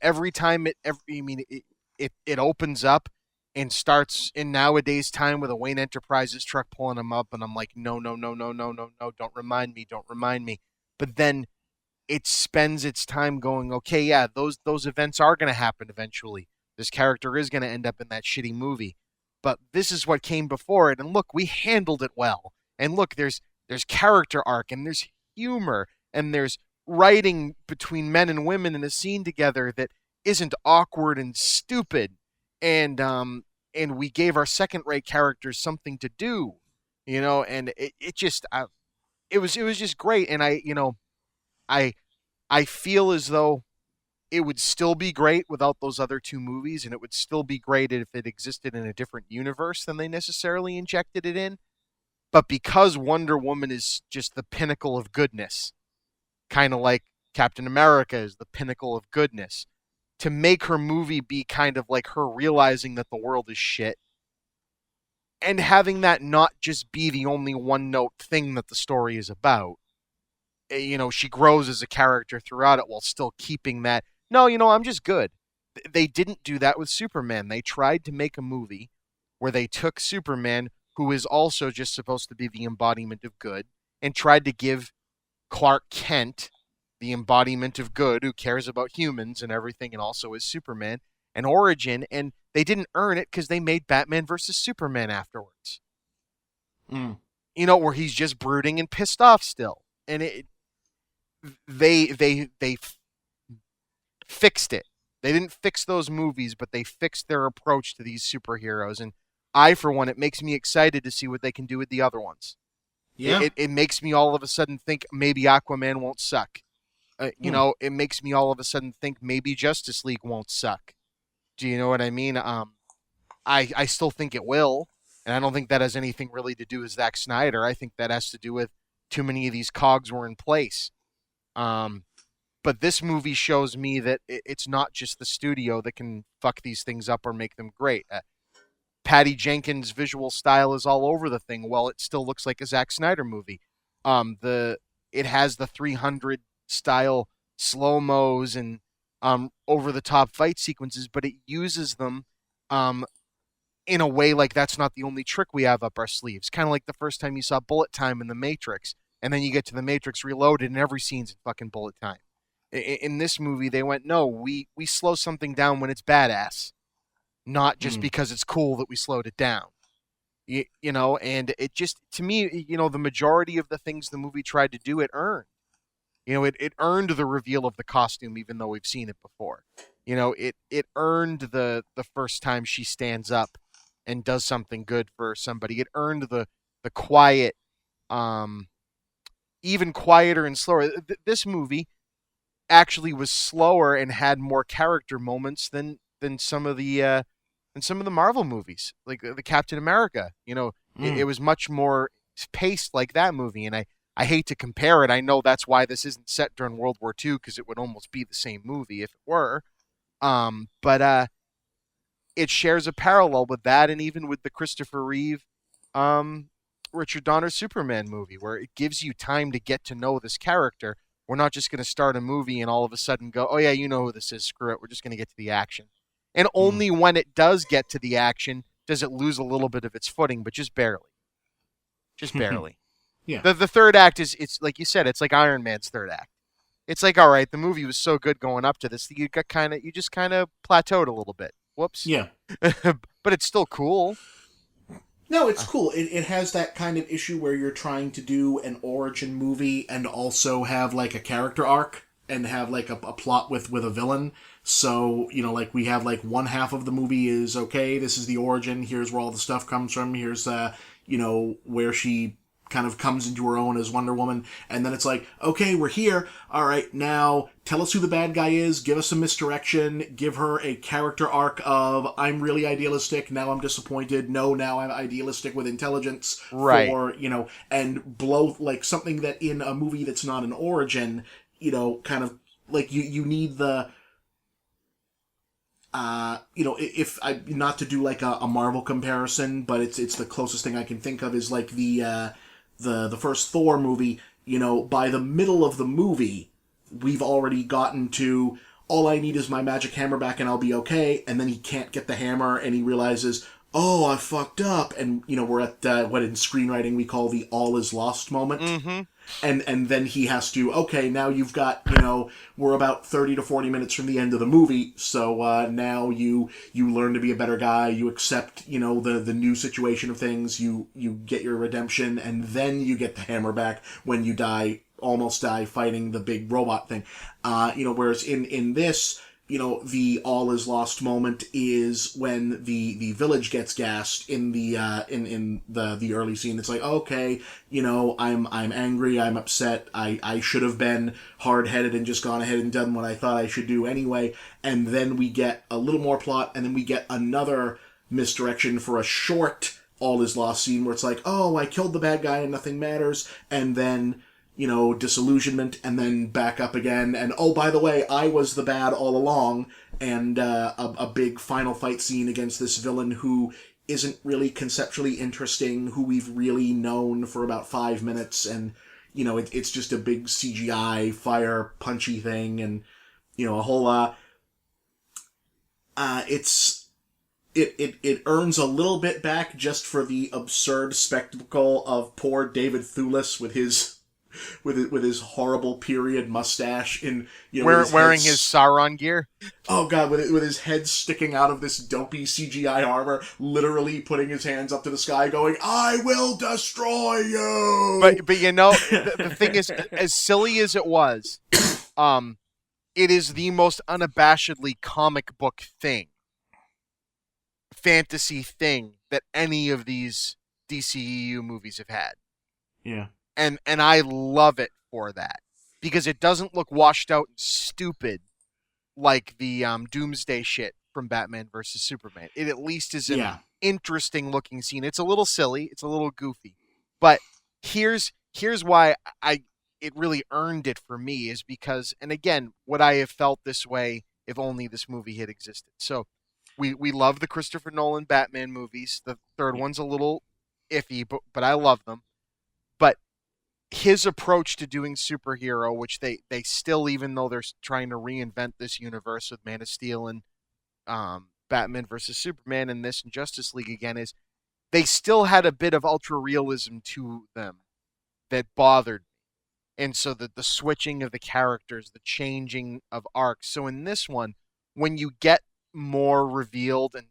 B: Every time it opens up and starts in nowadays time with a Wayne Enterprises truck pulling them up, and I'm like, no, don't remind me. But then it spends its time going, okay, yeah, those events are going to happen eventually. This character is going to end up in that shitty movie. But this is what came before it, and look, we handled it well. And look, there's character arc, and there's humor, and there's writing between men and women in a scene together that isn't awkward and stupid, and we gave our second-rate characters something to do, and it just it was just great, and I I feel as though it would still be great without those other two movies, and it would still be great if it existed in a different universe than they necessarily injected it in. But because Wonder Woman is just the pinnacle of goodness, kind of like Captain America is the pinnacle of goodness, to make her movie be kind of like her realizing that the world is shit, and having that not just be the only one-note thing that the story is about. She grows as a character throughout it while still keeping that, no, I'm just good. They didn't do that with Superman. They tried to make a movie where they took Superman, who is also just supposed to be the embodiment of good, and tried to give Clark Kent, the embodiment of good, who cares about humans and everything and also is Superman, an origin, and they didn't earn it because they made Batman versus Superman afterwards. Where he's just brooding and pissed off still. And they fixed it. They didn't fix those movies, but they fixed their approach to these superheroes. And I, for one, it makes me excited to see what they can do with the other ones. Yeah. It makes me all of a sudden think maybe Aquaman won't suck. It makes me all of a sudden think maybe Justice League won't suck. Do you know what I mean? I still think it will, and I don't think that has anything really to do with Zack Snyder. I think that has to do with too many of these cogs were in place. But this movie shows me that it's not just the studio that can fuck these things up or make them great. Patty Jenkins' visual style is all over the thing. Well, it still looks like a Zack Snyder movie. It has the 300 style slow-mos and over-the-top fight sequences, but it uses them in a way like that's not the only trick we have up our sleeves. Kind of like the first time you saw bullet time in The Matrix, and then you get to The Matrix Reloaded and every scene's in fucking bullet time. In this movie, they went, no, we slow something down when it's badass, not just because it's cool that we slowed it down. And it just, to me, the majority of the things the movie tried to do, it earned. It earned the reveal of the costume, even though we've seen it before. It earned the first time she stands up and does something good for somebody. It earned the quiet, even quieter and slower. This movie actually was slower and had more character moments than some of the Marvel movies, like the Captain America. It was much more paced like that movie, and I hate to compare it. I know that's why this isn't set during World War II, because it would almost be the same movie if it were. But it shares a parallel with that, and even with the Christopher Reeve, Richard Donner Superman movie, where it gives you time to get to know this character. We're not just going to start a movie and all of a sudden go, oh yeah, you know who this is, screw it, we're just going to get to the action. And only when it does get to the action does it lose a little bit of its footing, but just barely. Just barely.
A: Yeah.
B: The third act it's like you said, it's like Iron Man's third act. It's like, all right, the movie was so good going up to this, you just kind of plateaued a little bit. Whoops.
A: Yeah.
B: But it's still cool.
A: No, it's cool. It has that kind of issue where you're trying to do an origin movie and also have like a character arc and have like a plot with a villain. So, like we have like one half of the movie is, okay, this is the origin, here's where all the stuff comes from, here's, where she kind of comes into her own as Wonder Woman, and then it's like, okay, we're here, alright, now tell us who the bad guy is, give us some misdirection, give her a character arc of, I'm really idealistic, now I'm disappointed, no, now I'm idealistic with intelligence,
B: right.
A: For, and blow, like, something that in a movie that's not an origin, kind of, like, you need the, if I, not to do like a Marvel comparison, but it's the closest thing I can think of is like the first Thor movie. By the middle of the movie, we've already gotten to, all I need is my magic hammer back and I'll be okay, and then he can't get the hammer and he realizes, oh, I fucked up, and we're at what in screenwriting we call the all is lost moment.
B: Mm-hmm.
A: And then he has to, okay, now you've got, we're about 30 to 40 minutes from the end of the movie, so now you learn to be a better guy, you accept, the new situation of things, you get your redemption, and then you get the hammer back when you die almost die fighting the big robot thing. Whereas in this, the all is lost moment is when the village gets gassed in the in the early scene. It's like, okay, I'm angry, I'm upset, I should have been hard headed and just gone ahead and done what I thought I should do anyway. And then we get a little more plot, and then we get another misdirection for a short all is lost scene where it's like, oh, I killed the bad guy and nothing matters, and then disillusionment, and then back up again, and oh, by the way, I was the bad all along, and a big final fight scene against this villain who isn't really conceptually interesting, who we've really known for about 5 minutes, and it's just a big CGI fire punchy thing, and a whole it earns a little bit back just for the absurd spectacle of poor David Thewlis with his horrible period mustache in
B: wearing his Sauron gear.
A: Oh god, with his head sticking out of this dopey CGI armor, literally putting his hands up to the sky, going, "I will destroy you."
B: But the thing is, as silly as it was, it is the most unabashedly comic book thing, fantasy thing that any of these DCEU movies have had.
A: Yeah.
B: And I love it for that, because it doesn't look washed out and stupid like the Doomsday shit from Batman versus Superman. It at least is an interesting looking scene. It's a little silly, it's a little goofy, but here's why it really earned it for me, is because, and again, would I have felt this way if only this movie had existed? So we love the Christopher Nolan Batman movies. The third one's a little iffy, but I love them. But his approach to doing superhero, which they still, even though they're trying to reinvent this universe with Man of Steel and Batman versus Superman and this and Justice League again, is they still had a bit of ultra realism to them that bothered me. And so the switching of the characters, the changing of arcs. So in this one, when you get more revealed, and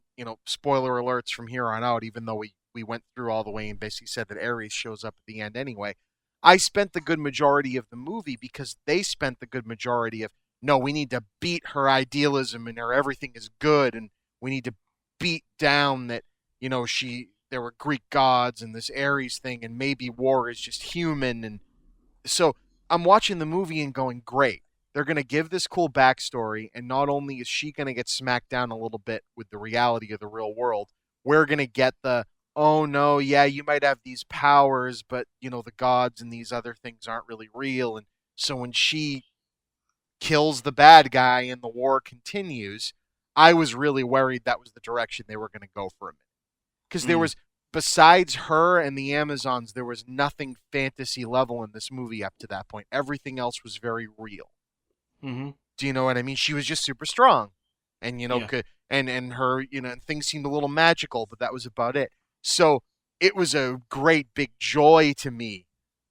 B: spoiler alerts from here on out, even though we went through all the way and basically said that Ares shows up at the end anyway, I spent the good majority of the movie, because they spent the good majority of, no, we need to beat her idealism and her everything is good, and we need to beat down that, there were Greek gods and this Ares thing, and maybe war is just human. And so I'm watching the movie and going, great. They're going to give this cool backstory, and not only is she going to get smacked down a little bit with the reality of the real world, we're going to get the, oh no, yeah, you might have these powers, but the gods and these other things aren't really real. And so when she kills the bad guy and the war continues, I was really worried that was the direction they were going to go for a minute. Because there was, besides her and the Amazons, there was nothing fantasy level in this movie up to that point. Everything else was very real.
A: Mm-hmm.
B: Do you know what I mean? She was just super strong, and and her, things seemed a little magical, but that was about it. So it was a great big joy to me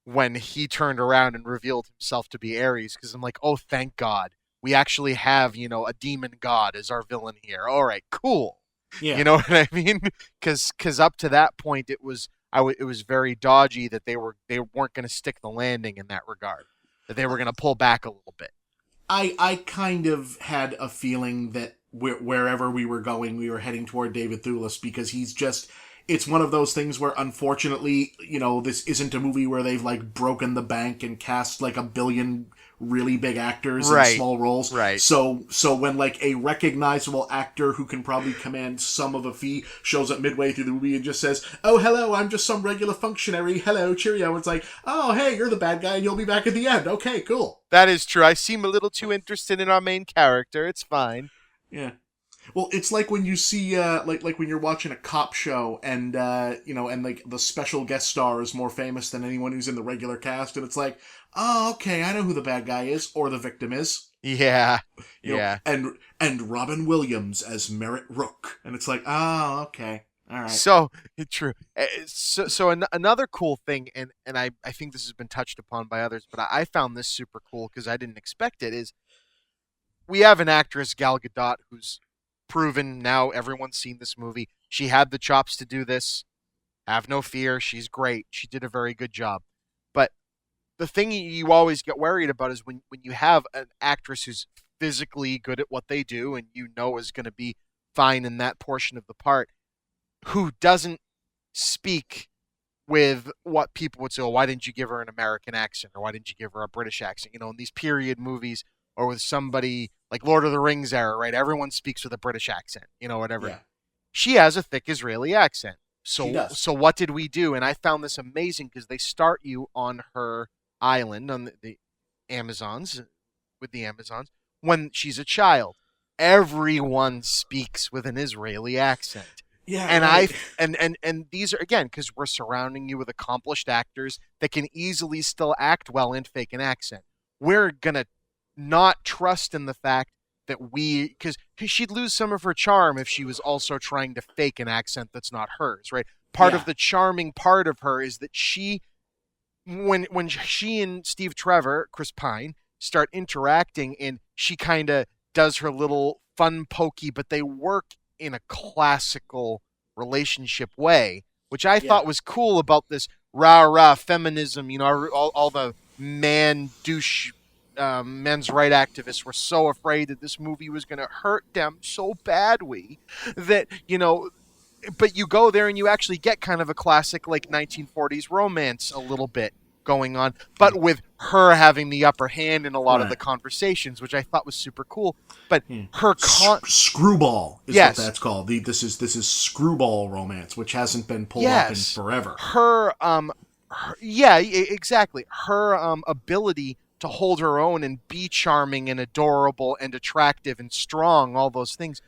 B: when he turned around and revealed himself to be Ares, because I'm like, oh, thank God, we actually have a demon god as our villain here. All right, cool.
A: Yeah.
B: You know what I mean? Because up to that point, it was very dodgy that they weren't going to stick the landing in that regard, that they were going to pull back a little bit.
A: I kind of had a feeling that wherever we were going, we were heading toward David Thewlis, because it's one of those things where, unfortunately, this isn't a movie where they've broken the bank and cast a billion really big actors in small roles.
B: Right.
A: So when a recognizable actor who can probably command some of a fee shows up midway through the movie and just says, "Oh, hello, I'm just some regular functionary. Hello, cheerio." It's like, "Oh, hey, you're the bad guy and you'll be back at the end. Okay, cool."
B: That is true. I seem a little too interested in our main character. It's fine.
A: Yeah. Well, it's like when you see, like when you're watching a cop show and, and the special guest star is more famous than anyone who's in the regular cast, and it's like, oh, okay, I know who the bad guy is, or the victim is.
B: Yeah.
A: And Robin Williams as Merritt Rook. And it's like, oh, okay. All right.
B: So, true. Another cool thing, and I think this has been touched upon by others, but I found this super cool because I didn't expect it, is we have an actress, Gal Gadot, who's proven now, everyone's seen this movie. She had the chops to do this. Have no fear. She's great. She did a very good job. But the thing you always get worried about is when you have an actress who's physically good at what they do and is going to be fine in that portion of the part, who doesn't speak with what people would say, oh, why didn't you give her an American accent, or why didn't you give her a British accent? In these period movies, or with somebody like Lord of the Rings era, right? Everyone speaks with a British accent, whatever.
A: Yeah.
B: She has a thick Israeli accent.
A: She does.
B: So what did we do? And I found this amazing because they start you on her island, on the Amazons, with the Amazons, when she's a child. Everyone speaks with an Israeli accent.
A: Yeah,
B: and
A: right.
B: and these are, again, because we're surrounding you with accomplished actors that can easily still act well and fake an accent. We're gonna not trust in the fact that because she'd lose some of her charm if she was also trying to fake an accent that's not hers, right? Part of the charming part of her is that when she and Steve Trevor, Chris Pine, start interacting, and she kind of does her little fun pokey, but they work in a classical relationship way, which I thought was cool about this rah-rah feminism. All the men's right activists were so afraid that this movie was going to hurt them so badly that, but you go there and you actually get kind of a classic, like, 1940s romance a little bit going on, but with her having the upper hand in a lot of the conversations, which I thought was super cool. But her
A: screwball is what that's called. This is screwball romance, which hasn't been pulled off in forever.
B: Exactly. Her ability to hold her own and be charming and adorable and attractive and strong, all those things,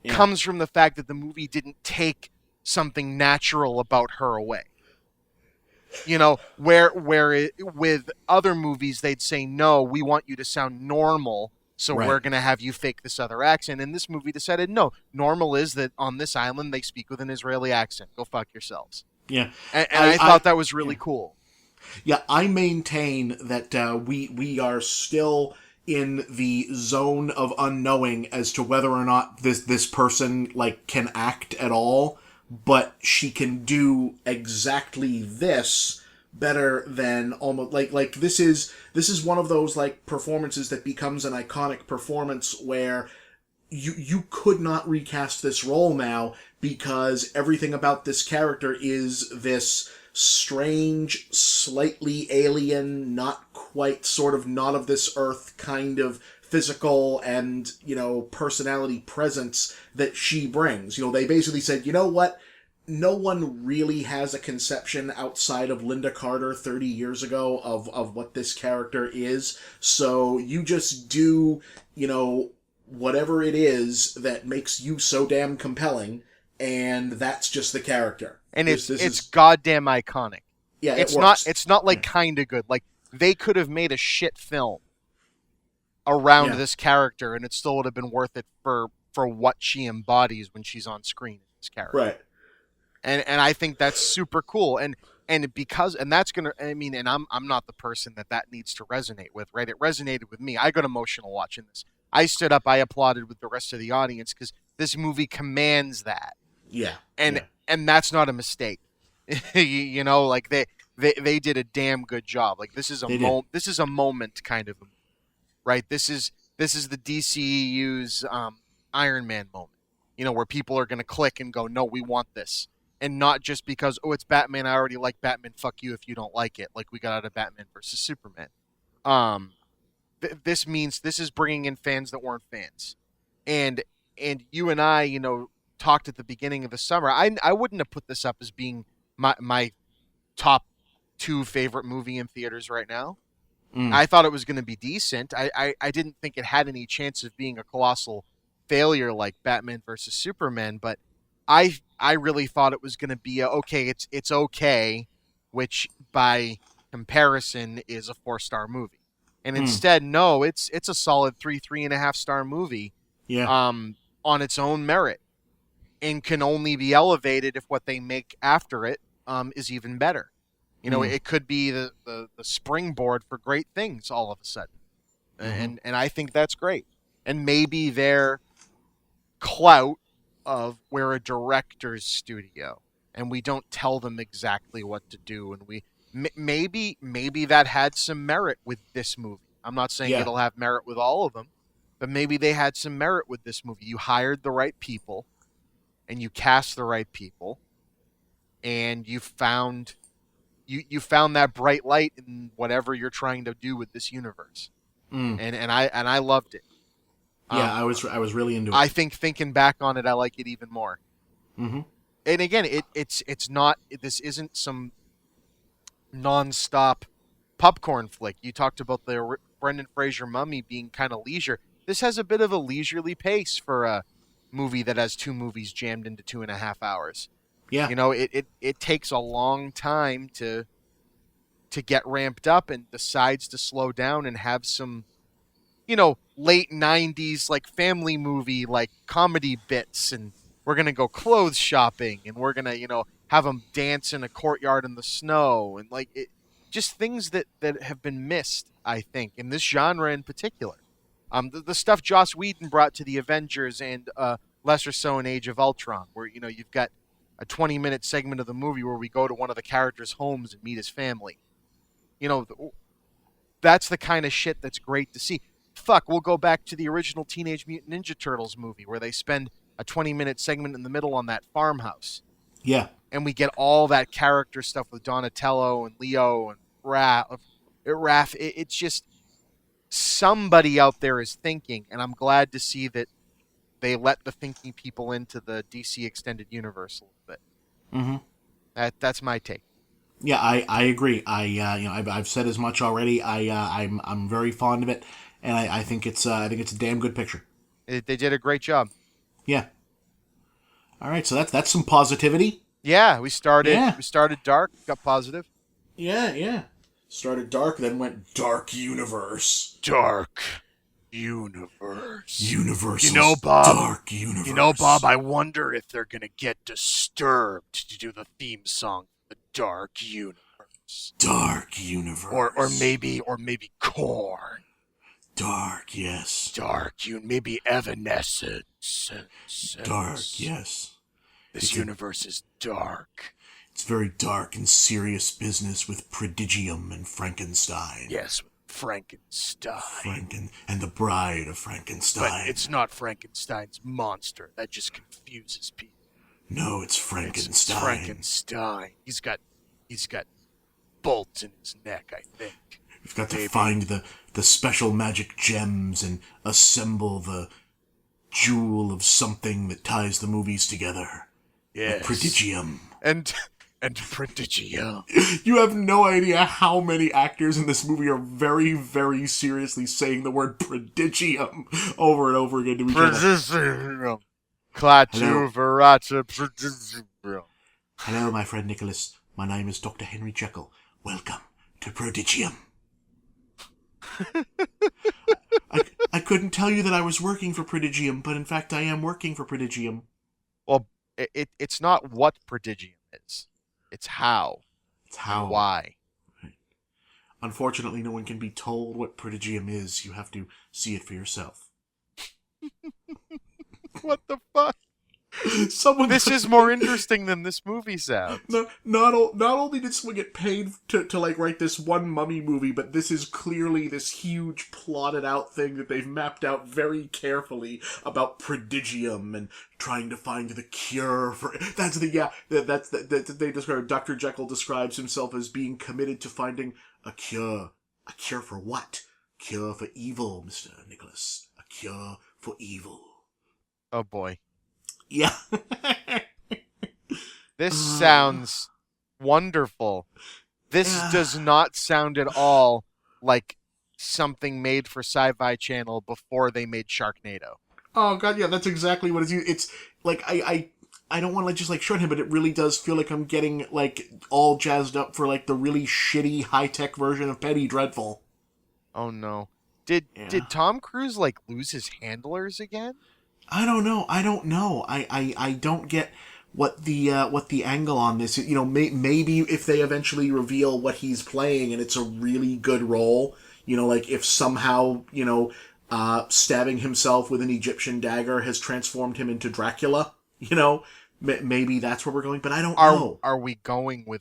B: comes from the fact that the movie didn't take something natural about her away. Where with other movies, they'd say, no, we want you to sound normal, so we're going to have you fake this other accent. And this movie decided, no, normal is that on this island they speak with an Israeli accent. Go fuck yourselves.
A: Yeah.
B: And I thought that was really cool.
A: Yeah, I maintain that we are still in the zone of unknowing as to whether or not this person, like, can act at all. But she can do exactly this better than almost like this is one of those, like, performances that becomes an iconic performance where you could not recast this role now, because everything about this character is this strange, slightly alien, not quite, sort of not of this earth kind of physical and, personality presence that she brings. They basically said, you know what? No one really has a conception outside of Linda Carter 30 years ago of what this character is. So you just do, whatever it is that makes you so damn compelling, and that's just the character.
B: And it's goddamn iconic.
A: Yeah,
B: it's not like kinda good. Like, they could have made a shit film around this character, and it still would have been worth it for what she embodies when she's on screen. This character,
A: right?
B: And I think that's super cool. And that's gonna. I mean, and I'm not the person that needs to resonate with, right? It resonated with me. I got emotional watching this. I stood up. I applauded with the rest of the audience because this movie commands that.
A: Yeah.
B: And that's not a mistake. Like they did a damn good job. Like, this is a moment kind of, right? This is the DCEU's Iron Man moment. Where people are going to click and go, no, we want this. And not just because, oh, it's Batman, I already like Batman, fuck you if you don't like it, like we got out of Batman versus Superman. This is bringing in fans that weren't fans. And you and I, talked at the beginning of the summer. I wouldn't have put this up as being my top 2 favorite movie in theaters right now. I thought it was going to be decent. I didn't think it had any chance of being a colossal failure like Batman versus Superman, but I really thought it was going to be it's okay, which by comparison is a 4-star movie. And instead, no, it's a solid 3.5 star movie.
A: Yeah.
B: On its own merit, and can only be elevated if what they make after it is even better. It could be the springboard for great things all of a sudden. And I think that's great. And maybe their clout of we're a director's studio and we don't tell them exactly what to do, and maybe that had some merit with this movie. I'm not saying
A: Yeah.
B: it'll have merit with all of them, but maybe they had some merit with this movie. You hired the right people, and you cast the right people, and you found that bright light in whatever you're trying to do with this universe. And I loved it.
A: Yeah, I was really into it.
B: I think thinking back on it, I like it even more.
A: Mm-hmm.
B: And again, it's not. This isn't some nonstop popcorn flick. You talked about the Brendan Fraser Mummy being kind of leisure. This has a bit of a leisurely pace for a movie that has 2 movies jammed into 2.5 hours.
A: Yeah.
B: You know, it takes a long time to get ramped up, and decides to slow down and have some, late 90s like family movie like comedy bits, and we're going to go clothes shopping, and we're going to, have them dance in a courtyard in the snow, and just things that have been missed, I think, in this genre in particular. The stuff Joss Whedon brought to the Avengers and lesser so in Age of Ultron, where, you've got a 20-minute segment of the movie where we go to one of the characters' homes and meet his family. That's the kind of shit that's great to see. Fuck, we'll go back to the original Teenage Mutant Ninja Turtles movie where they spend a 20-minute segment in the middle on that farmhouse.
A: Yeah.
B: And we get all that character stuff with Donatello and Leo and Raph. It's just somebody out there is thinking, and I'm glad to see that they let the thinking people into the DC Extended Universe a little bit.
A: Mm-hmm.
B: That's my take.
A: Yeah, I agree. I've said as much already. I'm very fond of it, and I think it's a damn good picture.
B: They did a great job.
A: Yeah. All right, so that's some positivity.
B: Yeah, we started dark, got positive.
A: Yeah. Started dark, then went dark universe.
B: Dark universe.
A: Universal.
B: Bob.
A: Dark universe.
B: Bob, I wonder if they're gonna get Disturbed to do the theme song for the Dark Universe.
A: Dark universe.
B: Or maybe Korn.
A: Dark, yes.
B: Maybe Evanescence.
A: Dark, yes.
B: This universe is dark.
A: It's very dark and serious business with Prodigium and Frankenstein.
B: Yes, Frankenstein.
A: And the Bride of Frankenstein.
B: But it's not Frankenstein's monster. That just confuses people.
A: No, it's Frankenstein.
B: It's Frankenstein. He's got bolts in his neck, I think.
A: We've got to find the special magic gems and assemble the jewel of something that ties the movies together.
B: Yes.
A: The Prodigium.
B: And Prodigium.
A: You have no idea how many actors in this movie are very, very seriously saying the word Prodigium over and over again to each other.
B: Prodigium. Klaatu Verata Prodigium.
A: Hello, my friend Nicholas. My name is Dr. Henry Jekyll. Welcome to Prodigium. I couldn't tell you that I was working for Prodigium, but in fact I am working for Prodigium.
B: Well, it's not what Prodigium is. It's how.
A: It's how.
B: And why.
A: Right. Unfortunately, no one can be told what Prodigium is. You have to see it for yourself.
B: What the fuck? This is more interesting than this movie sounds.
A: Not only did someone get paid to write this one mummy movie, but this is clearly this huge plotted out thing that they've mapped out very carefully about Prodigium and trying to find the cure for they describe. Dr. Jekyll describes himself as being committed to finding a cure. A cure for what? Cure for evil, Mr. Nicholas. A cure for evil.
B: Oh boy.
A: Yeah.
B: This sounds wonderful. This does not sound at all like something made for Sci-Fi Channel before they made Sharknado.
A: Oh god, yeah, that's exactly what it is. It's like I don't want to just short him, but it really does feel like I'm getting all jazzed up for the really shitty high-tech version of Penny Dreadful.
B: Oh no. Did Tom Cruise lose his handlers again?
A: I don't know. I don't get what the angle on this is. Maybe if they eventually reveal what he's playing and it's a really good role, if somehow, stabbing himself with an Egyptian dagger has transformed him into Dracula, maybe that's where we're going, but I don't know.
B: Are we going with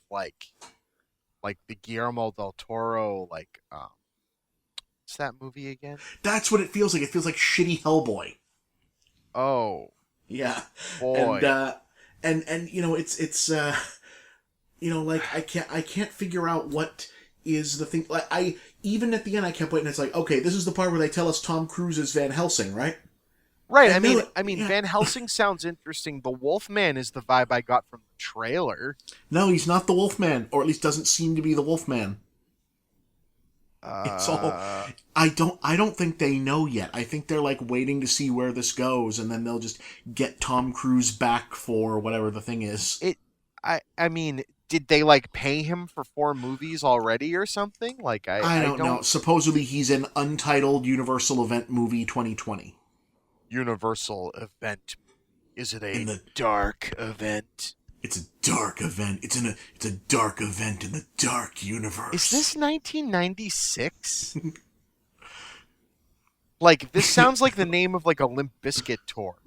B: like the Guillermo del Toro, like what's that movie again?
A: That's what it feels like. It feels like shitty Hellboy.
B: Oh
A: Yeah,
B: boy.
A: And you know it's you know, like I can't figure out what is the thing. Like even at the end I kept waiting. It's like, okay, this is the part where they tell us Tom Cruise is Van Helsing, right?
B: Right.
A: And
B: I mean,
A: yeah.
B: Van Helsing sounds interesting. The Wolfman is the vibe I got from the trailer.
A: No, he's not the Wolfman, or at least doesn't seem to be the Wolfman. It's all. I don't think they know yet. I think they're like waiting to see where this goes, and then they'll just get Tom Cruise back for whatever the thing is.
B: I mean, did they like pay him for 4 movies already or something? Like
A: I don't know. Supposedly he's in Untitled Universal Event Movie 2020.
B: Universal event. Is it a dark event?
A: It's a dark event. It's a dark event in the dark universe.
B: Is this 1996? Like, this sounds like the name of like a Limp Bizkit tour.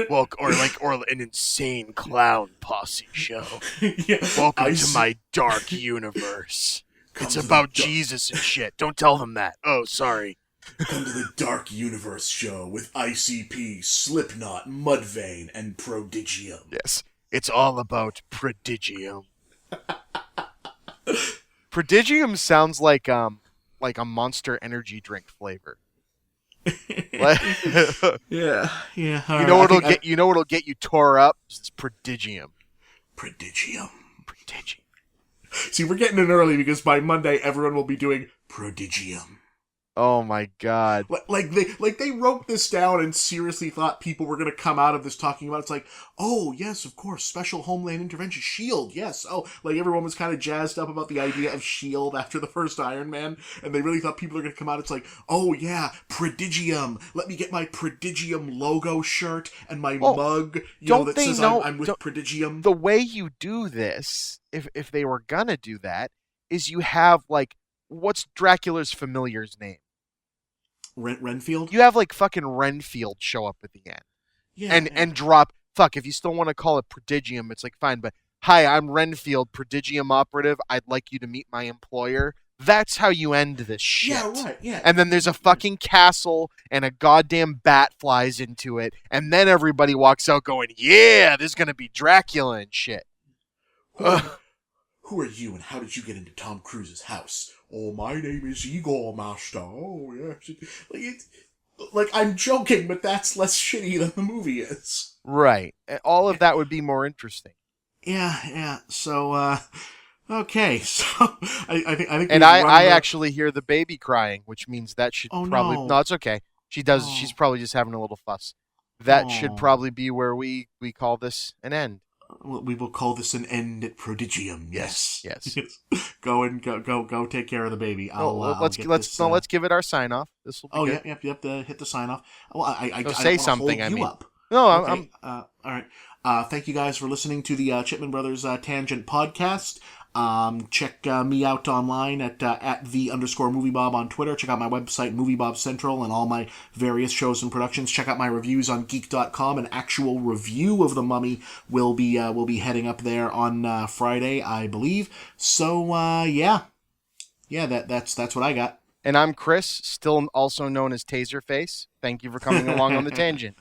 B: Well, or an insane clown posse show.
A: Yeah,
B: Welcome to my dark universe. It's about Jesus and shit. Don't tell them that. Oh, sorry.
A: Come to the Dark Universe show with ICP, Slipknot, Mudvayne, and Prodigium.
B: Yes, it's all about Prodigium. Prodigium sounds like a Monster Energy drink flavor.
A: Yeah.
B: You know what'll get you tore up? It's Prodigium.
A: Prodigium.
B: Prodigium.
A: See, we're getting in early because by Monday everyone will be doing Prodigium.
B: Oh my god!
A: Like they wrote this down and seriously thought people were going to come out of this talking about it. It's like, oh yes, of course, Special Homeland Intervention, SHIELD, yes. Oh, like everyone was kind of jazzed up about the idea of SHIELD after the first Iron Man, and they really thought people were going to come out. It's like, oh yeah, Prodigium. Let me get my Prodigium logo shirt and my mug. That says I'm with Prodigium.
B: The way you do this, if they were gonna do that, is you have like, what's Dracula's familiar's name?
A: Renfield?
B: You have like fucking Renfield show up at the end.
A: Yeah.
B: And drop, fuck, if you still want to call it Prodigium, it's like, fine, but hi, I'm Renfield, Prodigium operative. I'd like you to meet my employer. That's how you end this shit.
A: Yeah, right, yeah.
B: And then there's a fucking castle and a goddamn bat flies into it, and then everybody walks out going, yeah, there's gonna be Dracula and shit.
A: Who are you and how did you get into Tom Cruise's house? Oh, my name is Igor, master. Oh, yeah. Like, I'm joking, but that's less shitty than the movie is.
B: Right. All of that would be more interesting.
A: Yeah. So, okay. So, I think.
B: And I actually hear the baby crying, which means that should probably... No, it's okay. She does. Oh. She's probably just having a little fuss. That should probably be where we call this an end.
A: We will call this an end at Prodigium. Yes. Go take care of the baby.
B: Let's give it our sign off. This will be good.
A: Yep. You have to hit the sign off. Well, I
B: say something.
A: I mean, up.
B: No,
A: okay. All right. Thank you guys for listening to the Chipman Brothers Tangent podcast. Check me out online at @the_moviebob on Twitter. Check out my website, Movie Bob Central, and all my various shows and productions. Check out my reviews on geek.com. An actual review of The Mummy will be heading up there on Friday, I believe. So yeah, that's what I got.
B: And I'm Chris, still also known as Taserface. Thank you for coming along on the tangent.